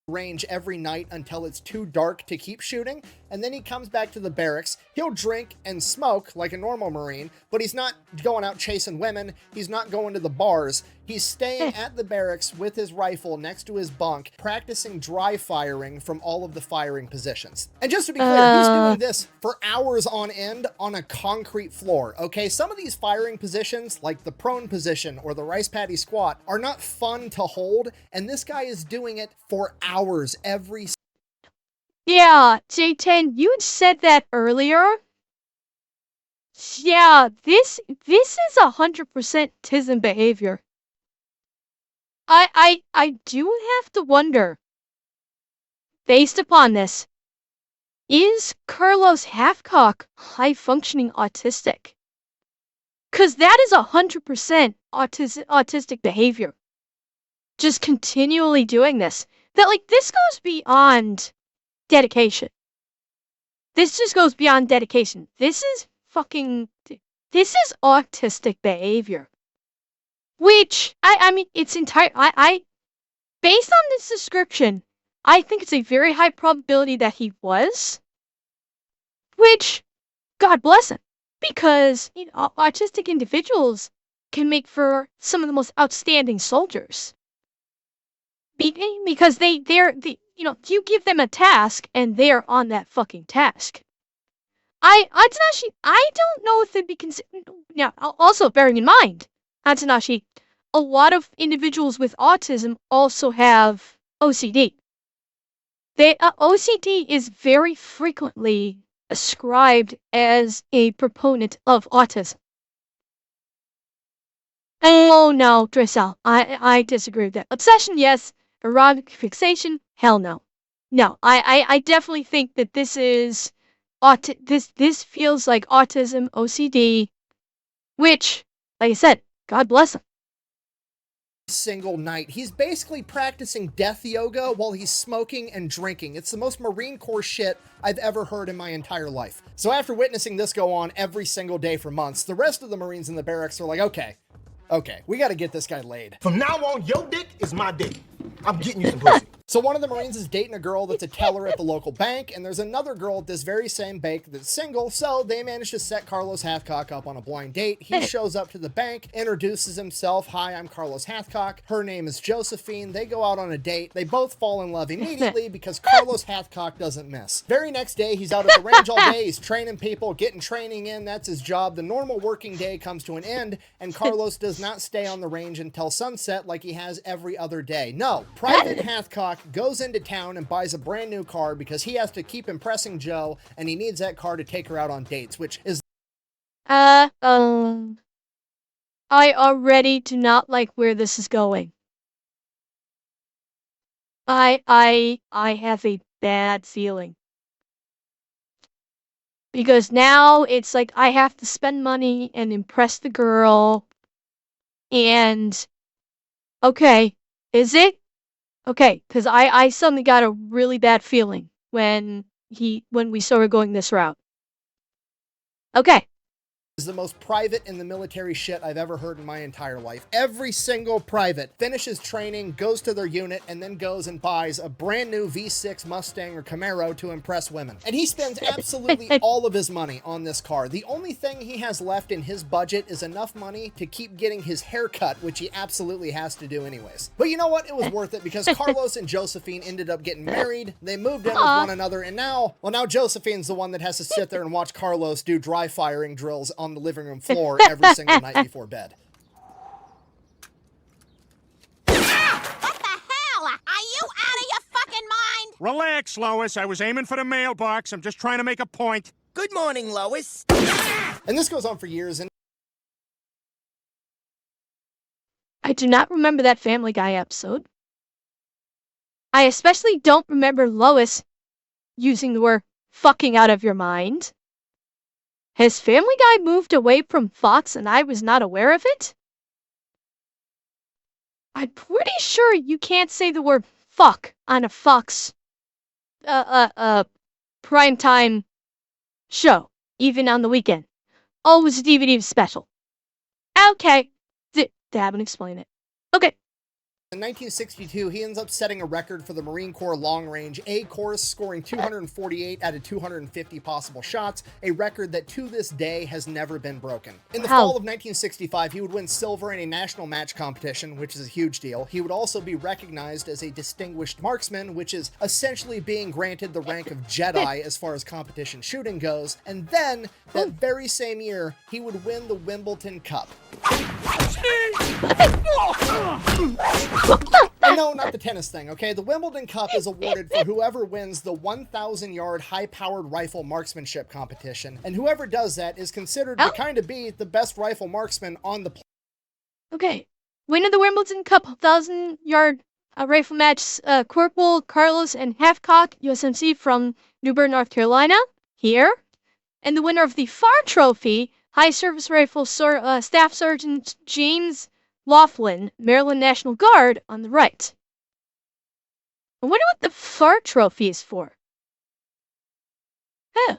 range every night until it's too dark to keep shooting, and then he comes back to the barracks. He'll drink and smoke like a normal Marine, but he's not going out chasing women. He's not going to the bars. He's staying at the barracks with his rifle next to his bunk, practicing dry firing from all of the firing positions. And just to be clear, he's doing this for hours on end on a concrete floor, okay? Some of these firing positions, like the prone position or the rice paddy squat, are not fun to hold, and this guy is doing it for hours every... Yeah, J10, you had said that earlier. Yeah, this is 100% Tism behavior. I do have to wonder, based upon this, is Carlos Hathcock high-functioning autistic? Because that is 100% autistic behavior. Just continually doing this. That, like, this goes beyond dedication. This just goes beyond dedication. This is autistic behavior. Which, I mean, it's based on this description, I think it's a very high probability that he was. Which, God bless him. Because, you know, autistic individuals can make for some of the most outstanding soldiers. Because you give them a task and they're on that fucking task. I don't know if it'd be considered. Now, also bearing in mind, Atsunashi, a lot of individuals with autism also have OCD. OCD is very frequently ascribed as a proponent of autism. Oh no, Dressel, I disagree with that. Obsession, yes. Erotic fixation, hell no. No, I definitely think that this is this feels like autism, OCD, which, like I said, God bless him. Single night. He's basically practicing death yoga while he's smoking and drinking. It's the most Marine Corps shit I've ever heard in my entire life. So after witnessing this go on every single day for months, the rest of the Marines in the barracks are like, okay, we gotta get this guy laid. From now on, your dick is my dick. I'm getting you some pussy. So one of the Marines is dating a girl that's a teller at the local bank, and there's another girl at this very same bank that's single, so they manage to set Carlos Hathcock up on a blind date. He shows up to the bank, introduces himself. Hi, I'm Carlos Hathcock. Her name is Josephine. They go out on a date. They both fall in love immediately because Carlos Hathcock doesn't miss. Very next day, he's out at the range all day. He's training people, getting training in. That's his job. The normal working day comes to an end, and Carlos does not stay on the range until sunset like he has every other day. No, Private Hathcock goes into town and buys a brand new car because he has to keep impressing Joe, and he needs that car to take her out on dates, which is... I already do not like where this is going. I have a bad feeling. Because now it's like I have to spend money and impress the girl. And, okay, is it? Okay, because I suddenly got a really bad feeling when we started going this route. Okay. Is the most private in the military shit I've ever heard in my entire life. Every single private finishes training, goes to their unit, and then goes and buys a brand new V6 Mustang or Camaro to impress women. And he spends absolutely all of his money on this car. The only thing he has left in his budget is enough money to keep getting his hair cut, which he absolutely has to do anyways. But you know what? It was worth it because Carlos and Josephine ended up getting married. They moved in with one another, and now Josephine's the one that has to sit there and watch Carlos do dry firing drills on the living room floor every single night before bed. What the hell? Are you out of your fucking mind? Relax, Lois. I was aiming for the mailbox. I'm just trying to make a point. Good morning, Lois. And this goes on for years. And I do not remember that Family Guy episode. I especially don't remember Lois using the word fucking out of your mind. Has Family Guy moved away from Fox and I was not aware of it? I'm pretty sure you can't say the word fuck on a Fox primetime show, even on the weekend. Always a DVD special. Okay. That would explain it. Okay. in 1962, he ends up setting a record for the Marine Corps long range A course, scoring 248 out of 250 possible shots, a record that to this day has never been broken. In the fall of 1965, he would win silver in a national match competition, which is a huge deal. He would also be recognized as a distinguished marksman, which is essentially being granted the rank of Jedi as far as competition shooting goes. And then, that very same year, he would win the Wimbledon Cup. No, not the tennis thing, okay? The Wimbledon Cup is awarded for whoever wins the 1,000-yard high-powered rifle marksmanship competition, and whoever does that is considered to kind of be the best rifle marksman on the planet. Okay. Winner of the Wimbledon Cup 1,000-yard rifle match, Corporal Carlos and Hathcock, USMC from New Bern, North Carolina, here. And the winner of the FAR Trophy, High Service Rifle Staff Sergeant James Laughlin, Maryland National Guard, on the right. I wonder what the FAR Trophy is for. Huh.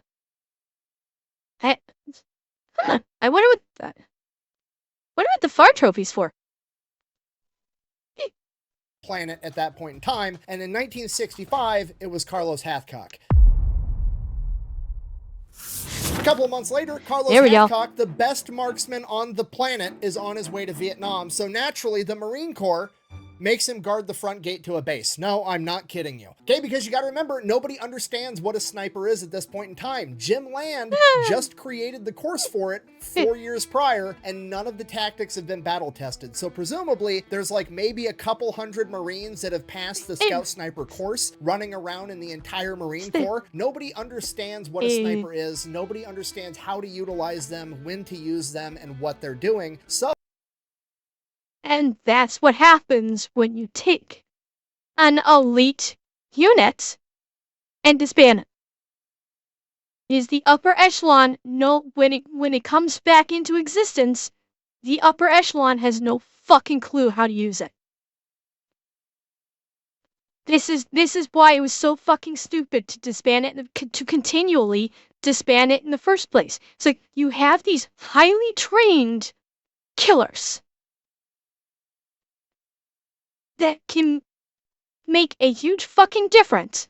I wonder what the FAR Trophy's for. Planet at that point in time, and in 1965, it was Carlos Hathcock. A couple of months later, Carlos Hathcock, the best marksman on the planet, is on his way to Vietnam. So naturally, the Marine Corps makes him guard the front gate to a base. No, I'm not kidding you. Okay, because you gotta remember, nobody understands what a sniper is at this point in time. Jim Land just created the course for it 4 years prior, and none of the tactics have been battle tested. So presumably, there's like maybe a couple hundred Marines that have passed the Scout Sniper course running around in the entire Marine Corps. Nobody understands what a sniper is. Nobody understands how to utilize them, when to use them, and what they're doing. So and that's what happens when you take an elite unit and disband it. Is the upper echelon when it comes back into existence, the upper echelon has no fucking clue how to use it. This is why it was so fucking stupid to disband it, to continually disband it in the first place. So you have these highly trained killers that can make a huge fucking difference.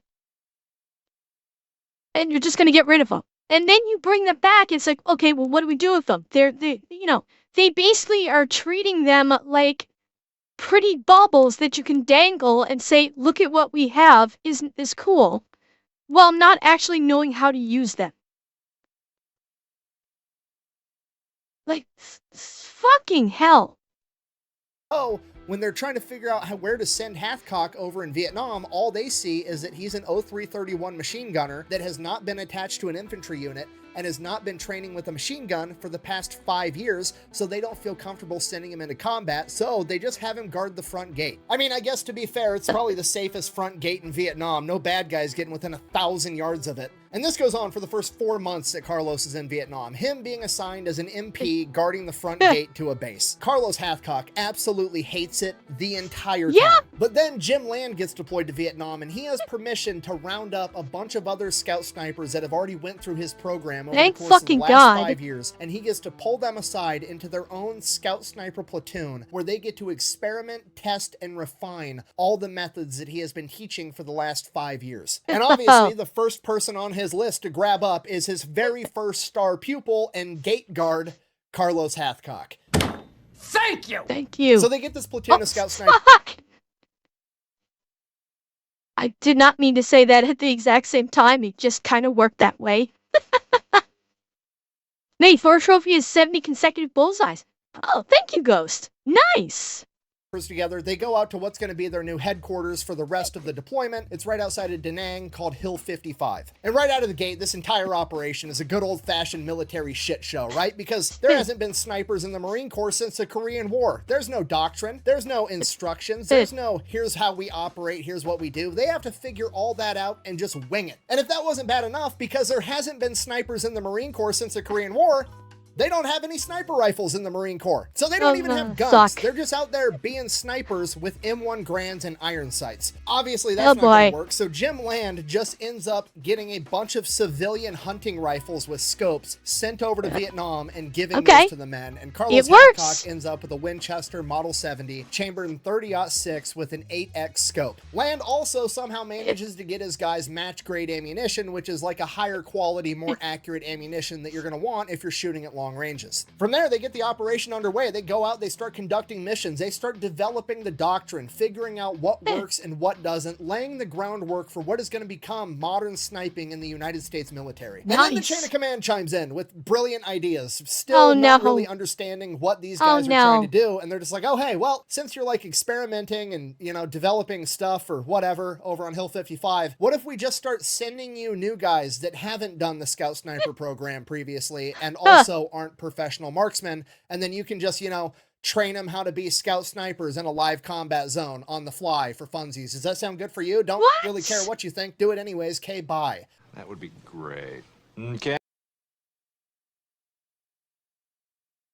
And you're just gonna get rid of them. And then you bring them back, it's like, okay, well, what do we do with them? They basically are treating them like pretty baubles that you can dangle and say, look at what we have, isn't this cool? While not actually knowing how to use them. Like, fucking hell. Oh, when they're trying to figure out where to send Hathcock over in Vietnam, all they see is that he's an 0331 machine gunner that has not been attached to an infantry unit and has not been training with a machine gun for the past 5 years, so they don't feel comfortable sending him into combat, so they just have him guard the front gate. I mean, I guess to be fair, it's probably the safest front gate in Vietnam. No bad guys getting within 1,000 yards of it. And this goes on for the first 4 months that Carlos is in Vietnam, him being assigned as an MP guarding the front gate to a base. Carlos Hathcock absolutely hates it the entire time. But then Jim Land gets deployed to Vietnam, and he has permission to round up a bunch of other scout snipers that have already went through his program over the course of the last 5 years, and he gets to pull them aside into their own scout sniper platoon, where they get to experiment, test, and refine all the methods that he has been teaching for the last 5 years. And obviously, the first person on his list to grab up is his very first star pupil and gate guard, Carlos Hathcock. Thank you! Thank you. So they get this platoon of scout snipers. I did not mean to say that at the exact same time. It just kind of worked that way. Nate, Thor trophy is 70 consecutive bullseyes. Oh, thank you, Ghost. Nice. Together, they go out to what's going to be their new headquarters for the rest of the deployment. It's right outside of Da Nang, called Hill 55. And right out of the gate, this entire operation is a good old-fashioned military shit show, right? Because there hasn't been snipers in the Marine Corps since the Korean War. There's no doctrine. There's no instructions. There's no, here's how we operate, here's what we do. They have to figure all that out and just wing it. And if that wasn't bad enough, because there hasn't been snipers in the Marine Corps since the Korean War, they don't have any sniper rifles in the Marine Corps. So they don't even have guns. They're just out there being snipers with M1 Grands and iron sights. Obviously, that's not going to work. So Jim Land just ends up getting a bunch of civilian hunting rifles with scopes sent over to Vietnam and giving those to the men. And Carlos Hathcock ends up with a Winchester Model 70, chambered in 30-06 with an 8X scope. Land also somehow manages to get his guys match-grade ammunition, which is like a higher quality, more accurate ammunition that you're going to want if you're shooting at long ranges. From there, they get the operation underway. They go out, they start conducting missions, they start developing the doctrine, figuring out what works and what doesn't, laying the groundwork for what is going to become modern sniping in the United States military. And then the chain of command chimes in with brilliant ideas, still not really understanding what these guys are trying to do, and they're just like, oh hey, well, since you're like experimenting and, you know, developing stuff or whatever over on Hill 55, what if we just start sending you new guys that haven't done the Scout Sniper program previously and also aren't professional marksmen, and then you can just, you know, train them how to be scout snipers in a live combat zone on the fly for funsies. Does that sound good for you? Don't really care what you think. Do it anyways. Okay, bye. That would be great. Okay.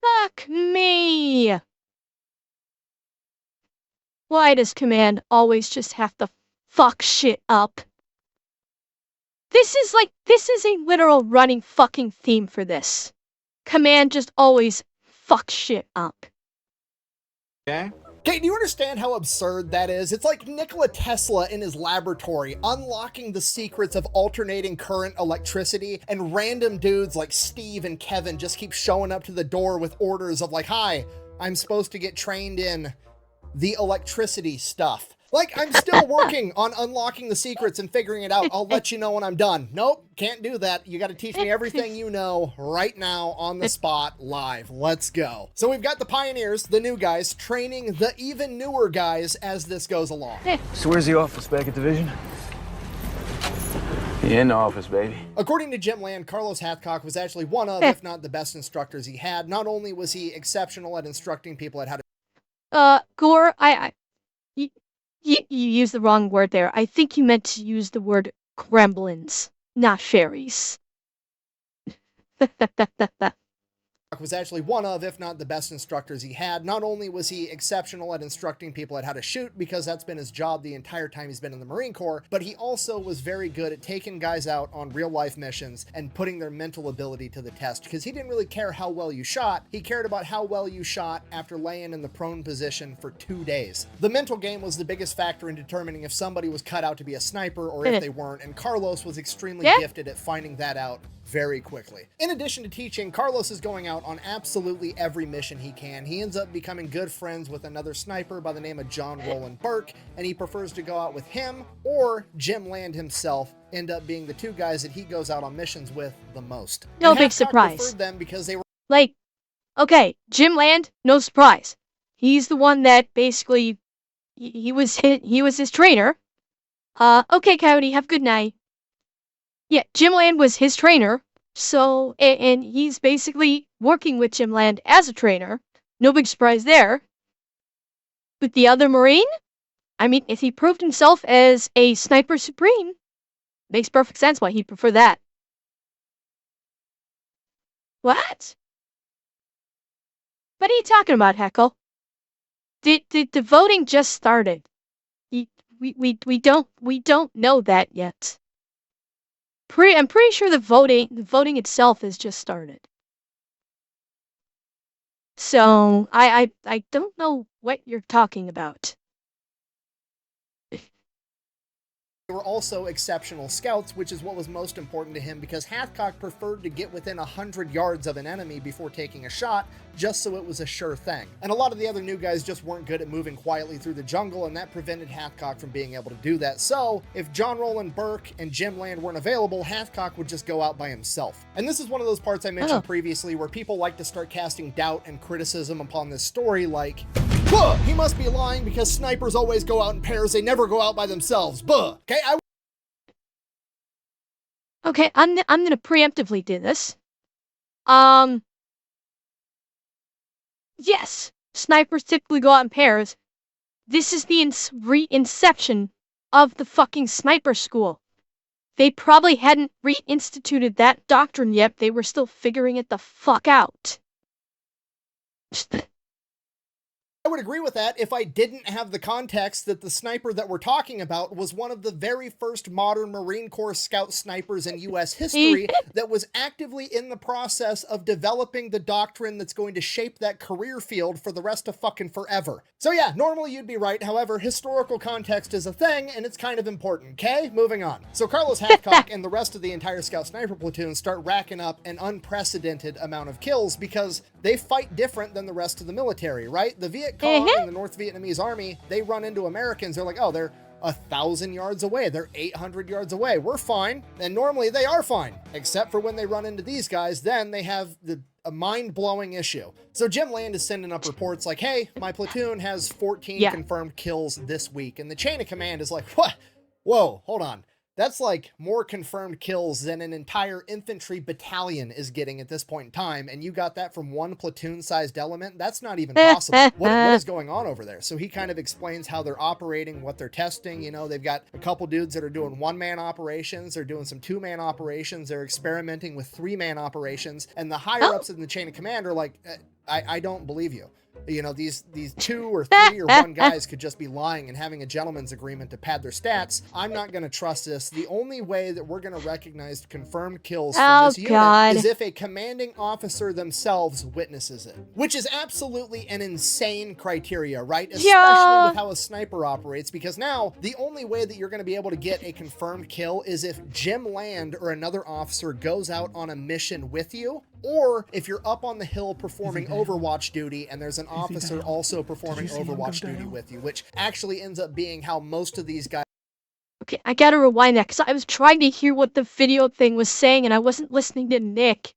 Fuck me. Why does Command always just have to fuck shit up? This is a literal running fucking theme for this. Command just always fucks shit up. Okay, do you understand how absurd that is? It's like Nikola Tesla in his laboratory unlocking the secrets of alternating current electricity, and random dudes like Steve and Kevin just keep showing up to the door with orders of like, hi, I'm supposed to get trained in the electricity stuff. Like, I'm still working on unlocking the secrets and figuring it out. I'll let you know when I'm done. Nope, can't do that. You got to teach me everything you know right now on the spot, live. Let's go. So we've got the pioneers, the new guys, training the even newer guys as this goes along. So where's the office back at Division? In the office, baby. According to Jim Land, Carlos Hathcock was actually one of, if not the best instructors he had. Not only was he exceptional at instructing people at how to... Gore, You used the wrong word there. I think you meant to use the word gremlins, not fairies. was actually one of, if not the best instructors he had. Not only was he exceptional at instructing people at how to shoot, because that's been his job the entire time he's been in the Marine Corps, but he also was very good at taking guys out on real life missions and putting their mental ability to the test, because he didn't really care how well you shot. He cared about how well you shot after laying in the prone position for 2 days. The mental game was the biggest factor in determining if somebody was cut out to be a sniper or if they weren't, and Carlos was extremely gifted at finding that out very quickly. In addition to teaching, Carlos is going out on absolutely every mission he can. He ends up becoming good friends with another sniper by the name of John Roland Burke, and he prefers to go out with him or Jim Land himself, end up being the two guys that he goes out on missions with the most. No big surprise. Preferred them because they were like, okay, Jim Land, no surprise. He's the one that basically he was his trainer. Okay, Coyote, have a good night. Yeah, Jim Land was his trainer, so, and he's basically working with Jim Land as a trainer. No big surprise there. But the other Marine? I mean, if he proved himself as a Sniper Supreme, makes perfect sense why he'd prefer that. What? What are you talking about, Heckle? The voting just started. We don't know that yet. I'm pretty sure the voting itself has just started. So I don't know what you're talking about. They were also exceptional scouts, which is what was most important to him because Hathcock preferred to get within 100 yards of an enemy before taking a shot, just so it was a sure thing. And a lot of the other new guys just weren't good at moving quietly through the jungle, and that prevented Hathcock from being able to do that. So, if John Roland Burke and Jim Land weren't available, Hathcock would just go out by himself. And this is one of those parts I mentioned previously where people like to start casting doubt and criticism upon this story, like, buh! He must be lying because snipers always go out in pairs, they never go out by themselves. Buh! Okay, Okay, I'm gonna preemptively do this. Yes, snipers typically go out in pairs. This is the inception of the fucking sniper school. They probably hadn't reinstituted that doctrine yet. They were still figuring it the fuck out. I would agree with that if I didn't have the context that the sniper that we're talking about was one of the very first modern Marine Corps scout snipers in U.S. history that was actively in the process of developing the doctrine that's going to shape that career field for the rest of fucking forever. So yeah, normally you'd be right. However, historical context is a thing and it's kind of important, okay? Moving on. So Carlos Hathcock and the rest of the entire scout sniper platoon start racking up an unprecedented amount of kills because they fight different than the rest of the military, right? The Viet Cong and the North Vietnamese army, they run into Americans. They're like, oh, they're 1,000 yards away. They're 800 yards away. We're fine. And normally they are fine, except for when they run into these guys, then they have a mind-blowing issue. So Jim Land is sending up reports like, hey, my platoon has 14 confirmed kills this week. And the chain of command is like, what? Whoa, hold on. That's like more confirmed kills than an entire infantry battalion is getting at this point in time, and you got that from one platoon-sized element? That's not even possible. What is going on over there? So he kind of explains how they're operating, what they're testing. You know, they've got a couple dudes that are doing one-man operations, they're doing some two-man operations, they're experimenting with three-man operations, and the higher-ups in the chain of command are like, I don't believe you. You know, these 2 or 3 or 1 guys could just be lying and having a gentleman's agreement to pad their stats. I'm not going to trust this. The only way that we're going to recognize confirmed kills from this unit is if a commanding officer themselves witnesses it, which is absolutely an insane criteria, right? Especially with how a sniper operates, because now the only way that you're going to be able to get a confirmed kill is if Jim Land or another officer goes out on a mission with you, or if you're up on the hill performing Overwatch duty and there's an officer also performing Overwatch duty with you, which actually ends up being how most of these guys... Okay, I gotta rewind that because I was trying to hear what the video thing was saying and I wasn't listening to Nick.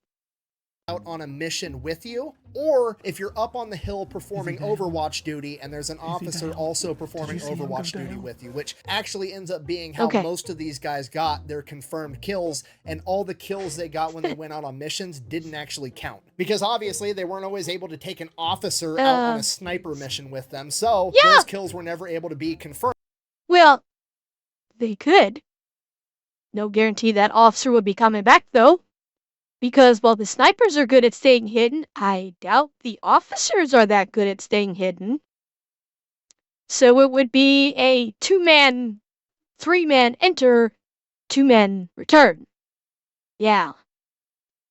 Out on a mission with you, or if you're up on the hill performing Overwatch duty and there's an officer also performing Overwatch duty with you, which actually ends up being how most of these guys got their confirmed kills, and all the kills they got when they went out on missions didn't actually count. Because obviously they weren't always able to take an officer out on a sniper mission with them, so those kills were never able to be confirmed. Well, they could. No guarantee that officer would be coming back though. Because while the snipers are good at staying hidden, I doubt the officers are that good at staying hidden. So it would be a 2-man, 3-man enter, 2-man return. Yeah.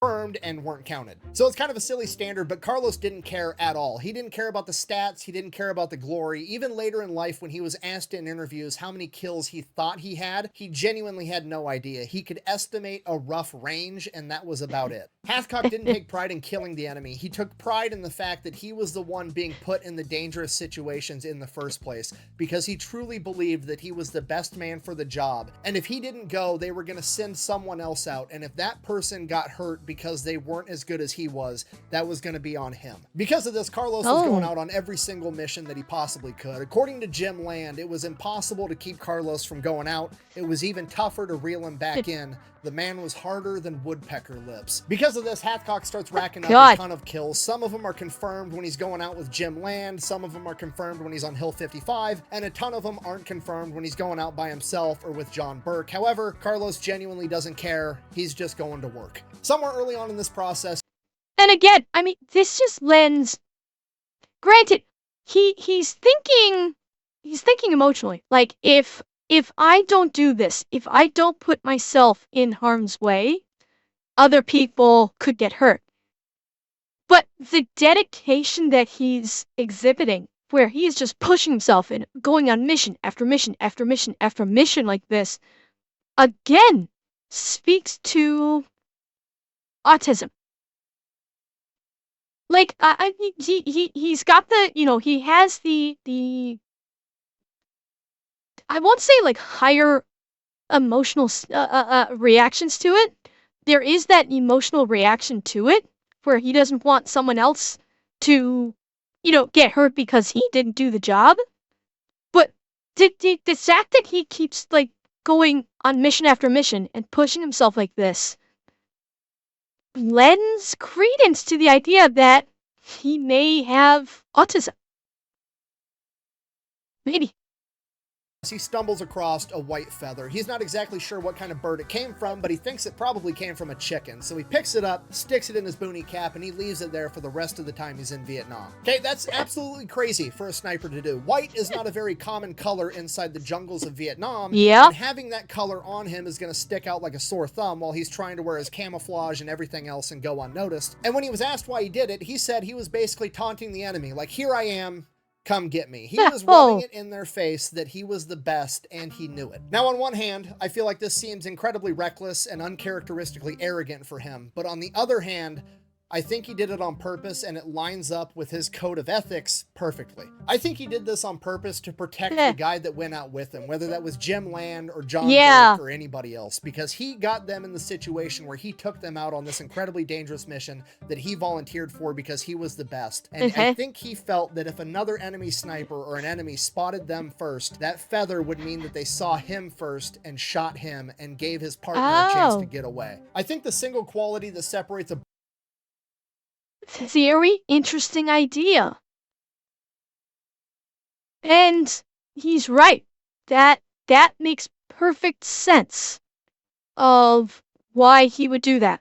Confirmed and weren't counted. So it's kind of a silly standard, but Carlos didn't care at all. He didn't care about the stats. He didn't care about the glory. Even later in life, when he was asked in interviews how many kills he thought he had, he genuinely had no idea. He could estimate a rough range, and that was about it. Hathcock didn't take pride in killing the enemy. He took pride in the fact that he was the one being put in the dangerous situations in the first place, because he truly believed that he was the best man for the job. And if he didn't go, they were going to send someone else out. And if that person got hurt because they weren't as good as he was, that was going to be on him. Because of this, Carlos was going out on every single mission that he possibly could. According to Jim Land, it was impossible to keep Carlos from going out. It was even tougher to reel him back in. The man was harder than woodpecker lips. Because of this, Hathcock starts racking up a ton of kills. Some of them are confirmed when he's going out with Jim Land, some of them are confirmed when he's on Hill 55, and a ton of them aren't confirmed when he's going out by himself or with John Burke. However, Carlos genuinely doesn't care. He's just going to work. Somewhere early on in this process, And again, I mean, this just lends. Granted, he's thinking emotionally. Like, if I don't do this, if I don't put myself in harm's way, other people could get hurt. But the dedication that he's exhibiting, where he is just pushing himself and going on mission after mission after mission after mission like this, again, speaks to autism. Like, he's got the, he has the, I won't say like higher emotional reactions to it. There is that emotional reaction to it where he doesn't want someone else to, get hurt because he didn't do the job. But the fact that he keeps like going on mission after mission and pushing himself like this lends credence to the idea that he may have autism. Maybe. He stumbles across a white feather. He's not exactly sure what kind of bird it came from, but he thinks it probably came from a chicken. So he picks it up, sticks it in his boonie cap, and he leaves it there for the rest of the time he's in Vietnam. Okay, that's absolutely crazy for a sniper to do. White is not a very common color inside the jungles of Vietnam. Yeah. And having that color on him is going to stick out like a sore thumb while he's trying to wear his camouflage and everything else and go unnoticed. And when he was asked why he did it, he said he was basically taunting the enemy. Like, here I am. Come get me. He was rubbing it in their face that he was the best, and he knew it. Now, on one hand, I feel like this seems incredibly reckless and uncharacteristically arrogant for him, but on the other hand, I think he did it on purpose, and it lines up with his code of ethics perfectly. I think he did this on purpose to protect the guy that went out with him, whether that was Jim Land or John Burke or anybody else, because he got them in the situation where he took them out on this incredibly dangerous mission that he volunteered for because he was the best. And I think he felt that if another enemy sniper or an enemy spotted them first, that feather would mean that they saw him first and shot him and gave his partner a chance to get away. I think the single quality that separates a very interesting idea. And he's right. That makes perfect sense of why he would do that.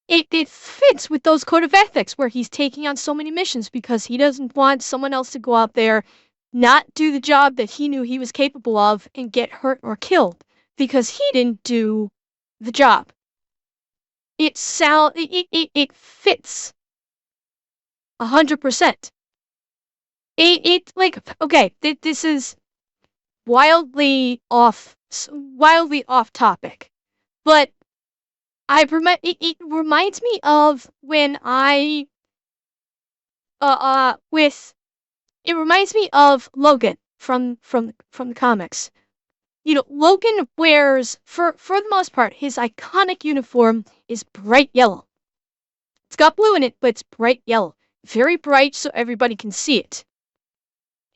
It fits with those code of ethics where he's taking on so many missions because he doesn't want someone else to go out there, not do the job that he knew he was capable of, and get hurt or killed because he didn't do the job. It fits 100%. It like, okay, this is wildly off topic, but it reminds me of when it reminds me of Logan from the comics. Logan wears, for the most part, his iconic uniform is bright yellow. It's got blue in it, but it's bright yellow. Very bright so everybody can see it.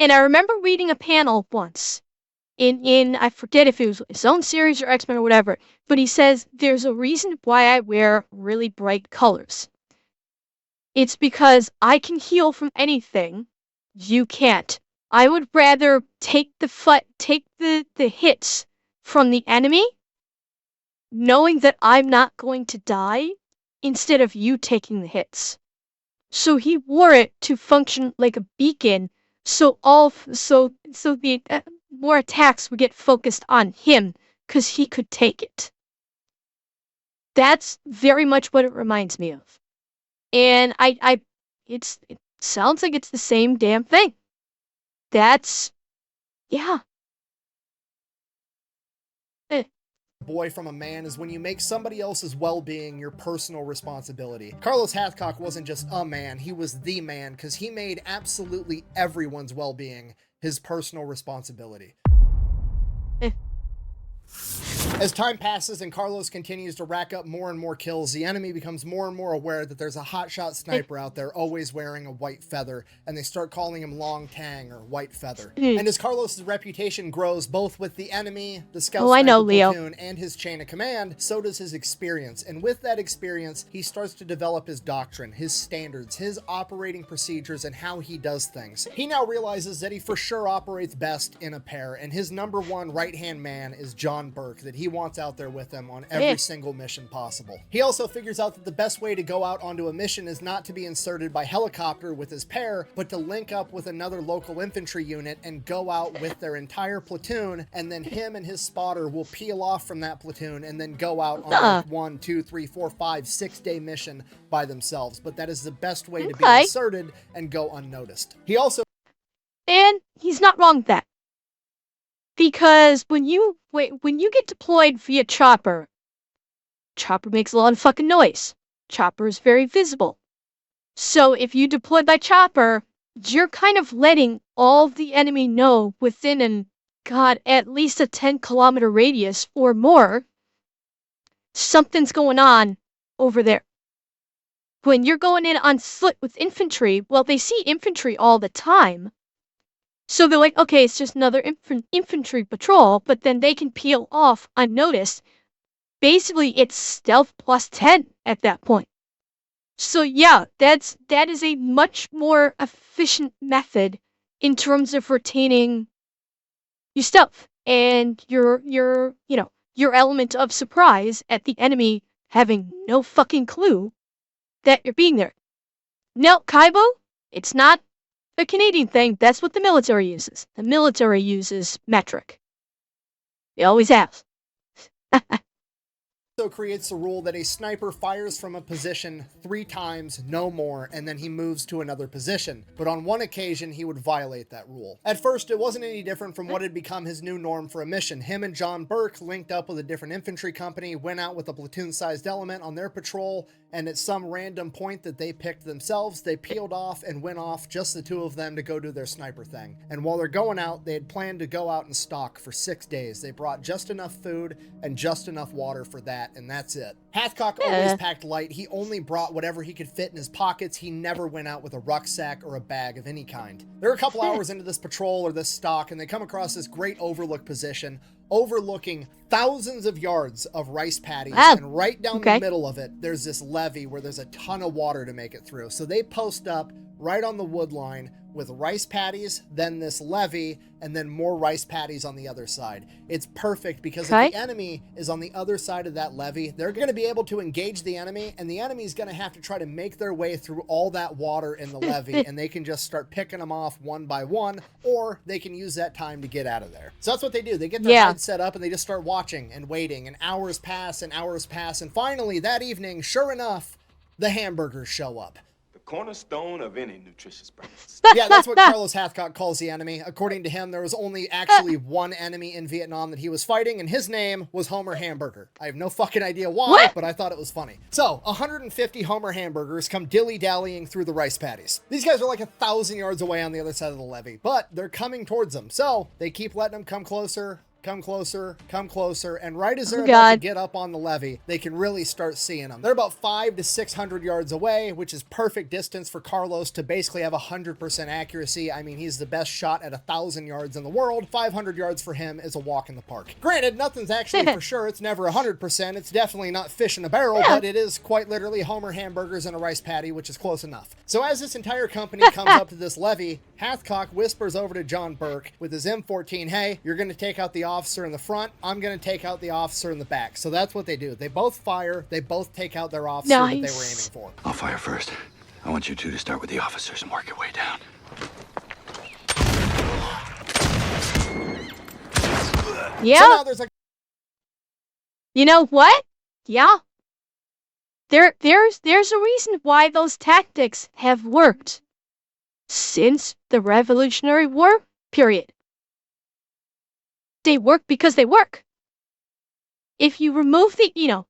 And I remember reading a panel once in I forget if it was his own series or X-Men or whatever, but he says, there's a reason why I wear really bright colors. It's because I can heal from anything. You can't. I would rather take the hits from the enemy, knowing that I'm not going to die, instead of you taking the hits. So he wore it to function like a beacon, so the more attacks would get focused on him, because he could take it. That's very much what it reminds me of. And it sounds like it's the same damn thing. Yeah. Boy from a man is when you make somebody else's well-being your personal responsibility. Carlos Hathcock wasn't just a man, he was the man, because he made absolutely everyone's well-being his personal responsibility. As time passes and Carlos continues to rack up more and more kills, the enemy becomes more and more aware that there's a hotshot sniper out there always wearing a white feather, and they start calling him Long Tang or White Feather. And as Carlos's reputation grows both with the enemy, the scout sniper platoon, and his chain of command, so does his experience. And with that experience, he starts to develop his doctrine, his standards, his operating procedures, and how he does things. He now realizes that he for sure operates best in a pair, and his #1 right-hand man is John John Burke that he wants out there with him on every single mission possible. He also figures out that the best way to go out onto a mission is not to be inserted by helicopter with his pair, but to link up with another local infantry unit and go out with their entire platoon, and then him and his spotter will peel off from that platoon and then go out on a 1, 2, 3, 4, 5, 6-day mission by themselves. But that is the best way to be inserted and go unnoticed. He also... And he's not wrong with that. Because when you get deployed via chopper makes a lot of fucking noise. Chopper is very visible. So if you deploy by chopper, you're kind of letting all the enemy know within at least a 10-kilometer radius or more, something's going on over there. When you're going in on foot with infantry, well, they see infantry all the time. So they're like, okay, it's just another infantry patrol, but then they can peel off unnoticed. Basically, it's stealth plus 10 at that point. So yeah, that is a much more efficient method in terms of retaining your stealth and your element of surprise at the enemy having no fucking clue that you're being there. No, Kaibo, it's not a Canadian thing. That's what the military uses. The military uses metric. They always have. Also creates the rule that a sniper fires from a position 3 times, no more, and then he moves to another position. But on one occasion, he would violate that rule. At first, it wasn't any different from what had become his new norm for a mission. Him and John Burke linked up with a different infantry company, went out with a platoon-sized element on their patrol, and at some random point that they picked themselves, they peeled off and went off, just the 2 of them, to go do their sniper thing. And while they're going out, they had planned to go out and stalk for 6 days. They brought just enough food and just enough water for that, and that's it. Hathcock always packed light. He only brought whatever he could fit in his pockets. He never went out with a rucksack or a bag of any kind. They're a couple hours into this patrol or this stalk, and they come across this great overlook position, overlooking thousands of yards of rice paddies, and right down the middle of it, there's this levee where there's a ton of water to make it through. So they post up right on the wood line with rice paddies, then this levee, and then more rice paddies on the other side. It's perfect because if the enemy is on the other side of that levee, they're going to be able to engage the enemy, and the enemy is going to have to try to make their way through all that water in the levee, and they can just start picking them off one by one, or they can use that time to get out of there. So that's what they do. They get their head set up, and they just start watching and waiting, and hours pass, and finally, that evening, sure enough, the hamburgers show up. Cornerstone of any nutritious breakfast. Yeah, that's what Carlos Hathcock calls the enemy. According to him, there was only actually one enemy in Vietnam that he was fighting, and his name was Homer Hamburger. I have no fucking idea why, but I thought it was funny. So, 150 Homer Hamburgers come dilly-dallying through the rice paddies. These guys are like 1,000 yards away on the other side of the levee, but they're coming towards them. So, they keep letting them come closer, come closer, and right as they're about to get up on the levee, they can really start seeing them. They're about 500 to 600 yards away, which is perfect distance for Carlos to basically have 100% accuracy. I mean, he's the best shot at 1,000 yards in the world. 500 yards for him is a walk in the park. Granted, nothing's actually for sure. It's never 100%. It's definitely not fish in a barrel, but it is quite literally Homer Hamburgers and a rice patty, which is close enough. So as this entire company comes up to this levee, Hathcock whispers over to John Burke with his M14, hey, you're going to take out the officer in the front, I'm going to take out the officer in the back. So that's what they do. They both fire, they both take out their officer that they were aiming for. I'll fire first. I want you two to start with the officers and work your way down. Yeah. So now there's like... You know what? Yeah. There's a reason why those tactics have worked since the Revolutionary War period. They work because they work. If you remove the,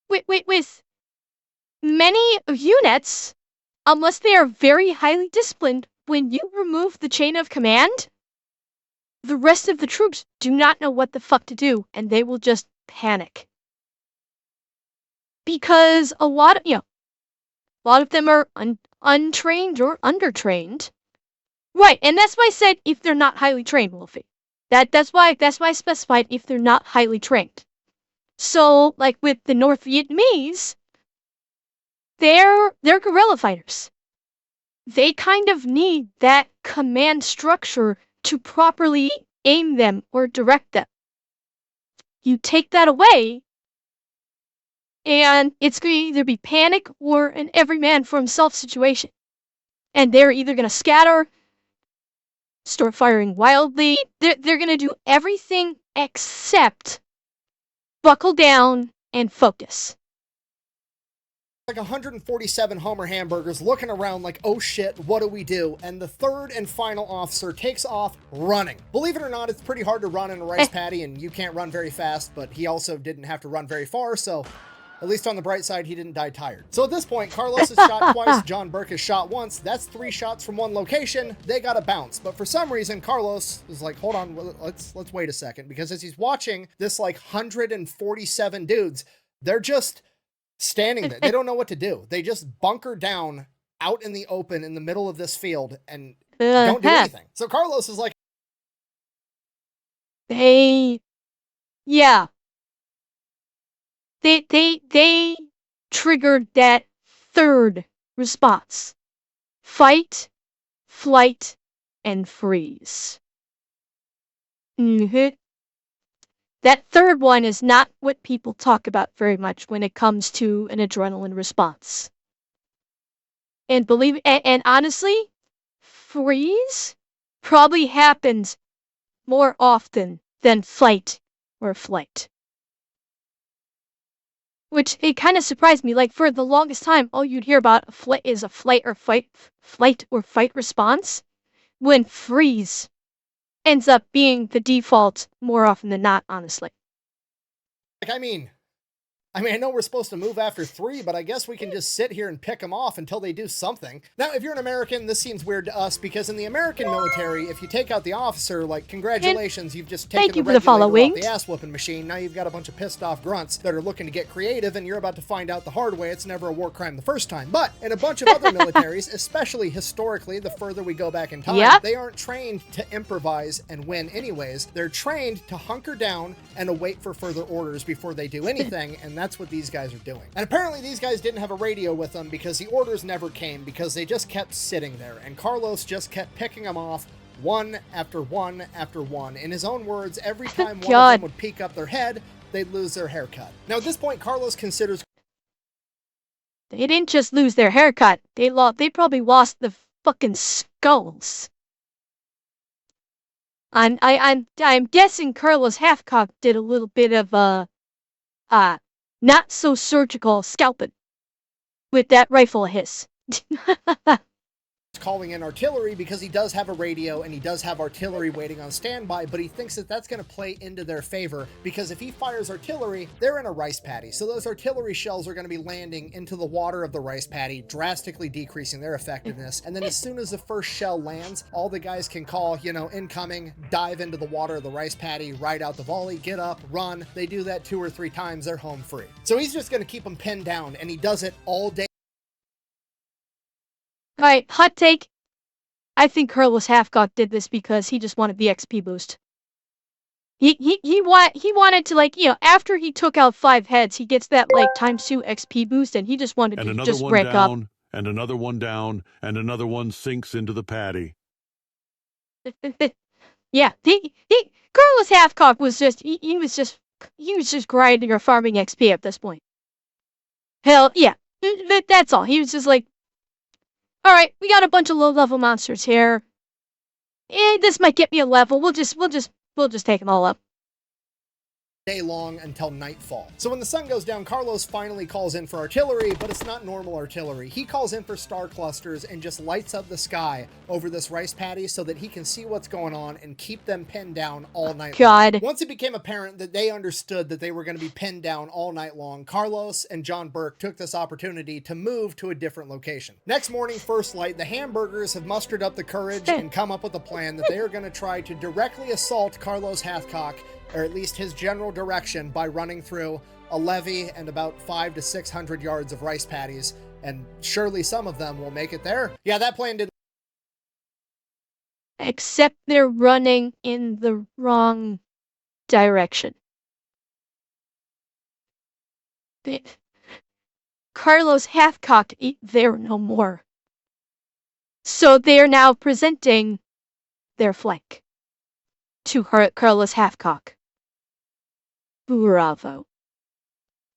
with many units, unless they are very highly disciplined, when you remove the chain of command, the rest of the troops do not know what the fuck to do, and they will just panic. Because a lot of them are untrained or undertrained. Right, and that's why I said if they're not highly trained, Wolfie. That's why I specified if they're not highly trained. So, like with the North Vietnamese, they're guerrilla fighters. They kind of need that command structure to properly aim them or direct them. you take that away, and it's going to either be panic or an every man for himself situation. And they're either going to scatter, start firing wildly. They're going to do everything except buckle down and focus. Like 147 Homer hamburgers looking around like, oh shit, what do we do? And the third and final officer takes off running. Believe it or not, it's pretty hard to run in a rice paddy, and you can't run very fast, but he also didn't have to run very far, so at least on the bright side, he didn't die tired. So at this point, Carlos is shot twice, John Burke is shot once. That's 3 shots from one location. They got to bounce. But for some reason, Carlos is like, hold on, let's wait a second. Because as he's watching this like 147 dudes, they're just standing there. They don't know what to do. They just bunker down out in the open in the middle of this field and don't do anything. So Carlos is like, yeah. They triggered that third response. Fight, flight, and freeze. That third one is not what people talk about very much when it comes to an adrenaline response. And and honestly, freeze probably happens more often than fight or flight. Which, it kind of surprised me. Like, for the longest time, all you'd hear about is a flight or fight response, when freeze ends up being the default more often than not, honestly. Like, I mean, I know we're supposed to move after 3, but I guess we can just sit here and pick them off until they do something. Now, if you're an American, this seems weird to us, because in the American military, if you take out the officer, like, congratulations, you've just taken the regulator off the ass-whooping machine. Now you've got a bunch of pissed-off grunts that are looking to get creative, and you're about to find out the hard way it's never a war crime the first time. But in a bunch of other militaries, especially historically, the further we go back in time, they aren't trained to improvise and win anyways. They're trained to hunker down and await for further orders before they do anything, and that's what these guys are doing. And apparently these guys didn't have a radio with them, because the orders never came, because they just kept sitting there, and Carlos just kept picking them off one after one after one. In his own words, every time one of them would peek up their head, they'd lose their haircut. Now at this point, Carlos considers they didn't just lose their haircut, they probably lost the fucking skulls. I'm guessing Carlos Hathcock did a little bit of not so surgical scalping with that rifle of his. calling in artillery, because he does have a radio and he does have artillery waiting on standby, but he thinks that that's going to play into their favor, because if he fires artillery, they're in a rice paddy, so those artillery shells are going to be landing into the water of the rice paddy, drastically decreasing their effectiveness. And then as soon as the first shell lands, all the guys can call, you know, incoming, dive into the water of the rice paddy, ride out the volley, get up, run. They do that 2 or 3 times, they're home free. So he's just going to keep them pinned down, and he does it all day. Alright, hot take. I think Carlos Hathcock did this because he just wanted the XP boost. He wanted to, like, you know, after he took out 5 heads, he gets that, like, ×2 XP boost, and he just wanted to just rank up. And another one down, and another one sinks into the paddy. Yeah, Carlos Hathcock was just, he was just grinding or farming XP at this point. Hell, yeah, that's all. He was just like, alright, we got a bunch of low-level monsters here. This might get me a level. We'll just take them all up. Day long until nightfall. So when the sun goes down, Carlos finally calls in for artillery, but it's not normal artillery. He calls in for star clusters and just lights up the sky over this rice paddy so that he can see what's going on and keep them pinned down all night long. Once it became apparent that they understood that they were going to be pinned down all night long, Carlos and John Burke took this opportunity to move to a different location. Next morning, first light, the hamburgers have mustered up the courage and come up with a plan that they are going to try to directly assault Carlos Hathcock, or at least his general direction, by running through a levee and about 500 to 600 yards of rice paddies, and surely some of them will make it there. Yeah, that plan didn't. Except they're running in the wrong direction. Carlos Hathcock ain't there no more. So they are now presenting their flank to Carlos Hathcock. Bravo.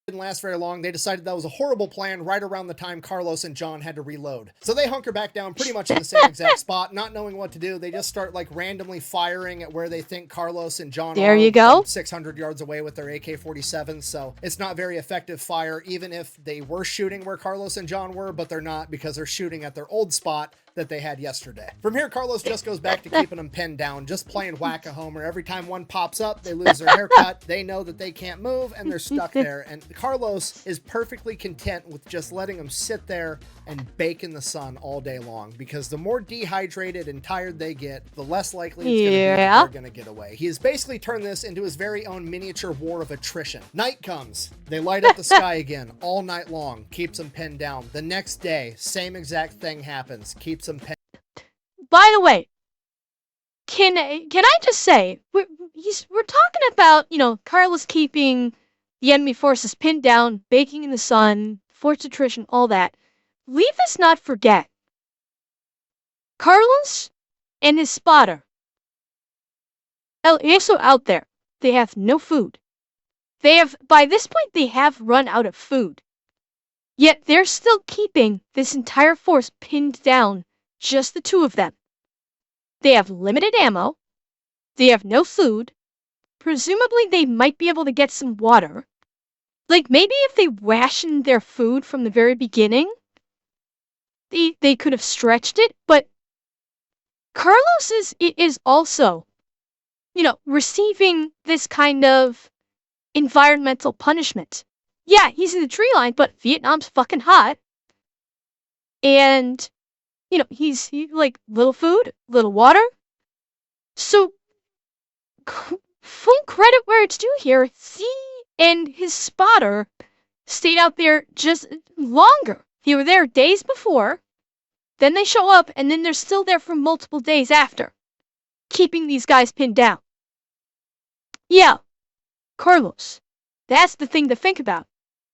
Didn't last very long. They decided that was a horrible plan right around the time Carlos and John had to reload. So they hunker back down pretty much in the same exact spot, not knowing what to do. They just start like randomly firing at where they think Carlos and John There are you go. from 600 yards away with their AK-47. So it's not very effective fire, even if they were shooting where Carlos and John were, but they're not because they're shooting at their old spot that they had yesterday. From here, Carlos just goes back to keeping them pinned down, just playing whack-a-homer. Every time one pops up, they lose their haircut. They know that they can't move, and they're stuck there. And Carlos is perfectly content with just letting them sit there and bake in the sun all day long, because the more dehydrated and tired they get, the less likely it's going to be that they're going to get away. He has basically turned this into his very own miniature war of attrition. Night comes. They light up the sky again all night long, keeps them pinned down. The next day, same exact thing happens, keeps them pinned. By the way, can I just say, we're talking about, you know, Carlos keeping the enemy forces pinned down, baking in the sun, forced attrition, all that. Leave us not forget, Carlos and his spotter, also out there, they have no food. By this point, they have run out of food. Yet they're still keeping this entire force pinned down, just the two of them. They have limited ammo. They have no food. Presumably, they might be able to get some water. Like, maybe if they rationed their food from the very beginning, they could have stretched it, but Carlos is also, you know, receiving this kind of environmental punishment. Yeah, he's in the tree line, but Vietnam's fucking hot. And, you know, he's like, little food, little water. So, full credit where it's due here, he and his spotter stayed out there just longer. They were there days before, then they show up, and then they're still there for multiple days after, keeping these guys pinned down. Yeah, Carlos, that's the thing to think about.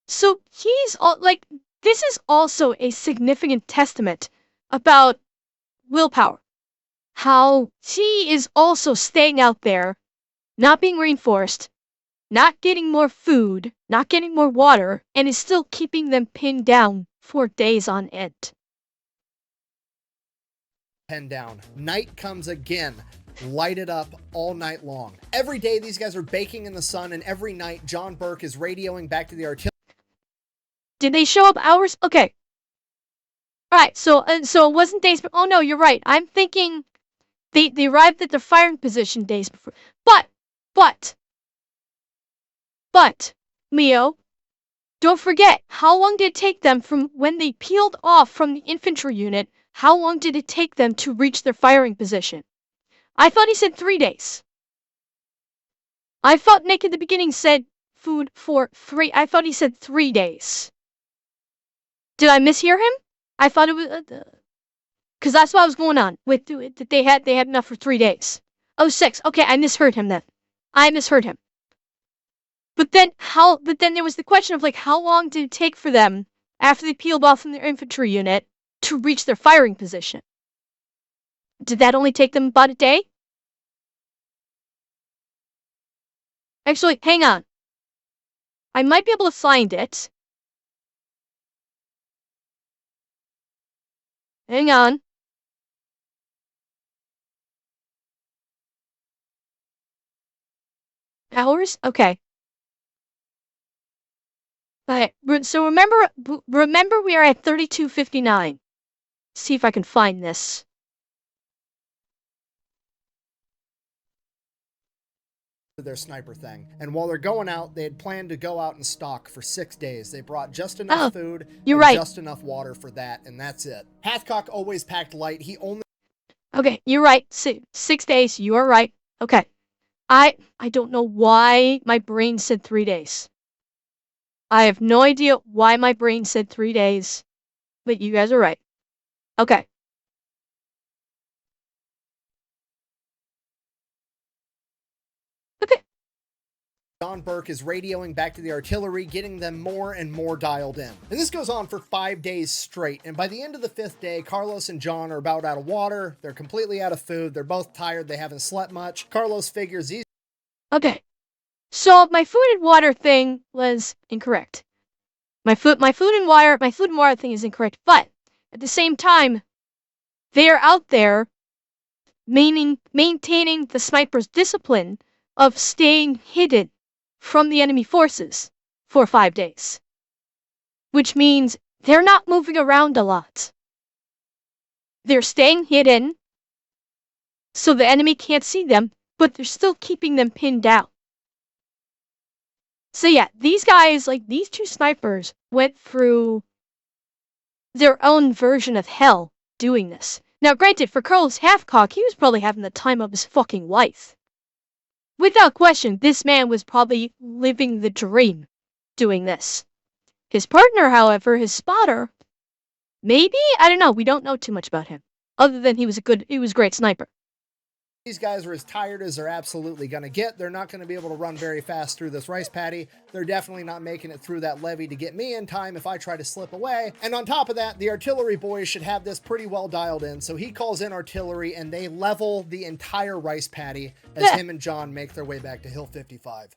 So he's like, this is also a significant testament about willpower. How he is also staying out there, not being reinforced, not getting more food, not getting more water, and is still keeping them pinned down for days on end. Pinned down. Night comes again. Light it up all night long. Every day these guys are baking in the sun, and every night John Burke is radioing back to the artillery. Did they show up hours? Okay. Alright, so it wasn't days, but oh no, you're right. I'm thinking they arrived at their firing position days before. But, Leo, don't forget, how long did it take them from when they peeled off from the infantry unit? How long did it take them to reach their firing position? I thought he said 3 days. I thought Nick at the beginning said food for 3. I thought he said 3 days. Did I mishear him? I thought it was, because that's what was going on with that they had enough for 3 days. Oh, 6. Okay, I misheard him then. I misheard him. But then there was the question of like, how long did it take for them after they peeled off from their infantry unit to reach their firing position? Did that only take them about a day? Actually, hang on. I might be able to find it. Hang on. Hours? Okay. Alright, so remember we are at 32:59. See if I can find this. Their sniper thing. And while they're going out, they had planned to go out and stalk for 6 days. They brought just enough food and just enough water for that, and that's it. Hathcock always packed light. He only... Okay, you're right. 6 days, you are right. Okay. I don't know why my brain said 3 days. I have no idea why my brain said 3 days, but you guys are right. Okay. John Burke is radioing back to the artillery, getting them more and more dialed in. And this goes on for 5 days straight, and by the end of the 5th day, Carlos and John are about out of water, they're completely out of food, they're both tired, they haven't slept much. Carlos figures these... Okay, So my food and water thing was incorrect. My food and water thing is incorrect, but at the same time, they are out there maintaining the sniper's discipline of staying hidden from the enemy forces for 5 days. Which means they're not moving around a lot. They're staying hidden so the enemy can't see them, but they're still keeping them pinned down. So yeah, these guys, like these two snipers, went through their own version of hell doing this. Now granted, for Carlos Hathcock, he was probably having the time of his fucking life. Without question, this man was probably living the dream doing this. His partner, however, his spotter, maybe? I don't know, we don't know too much about him. Other than he was a great sniper. These guys are as tired as they're absolutely going to get. They're not going to be able to run very fast through this rice paddy. They're definitely not making it through that levee to get me in time if I try to slip away. And on top of that, the artillery boys should have this pretty well dialed in. So he calls in artillery and they level the entire rice paddy as him and John make their way back to Hill 55.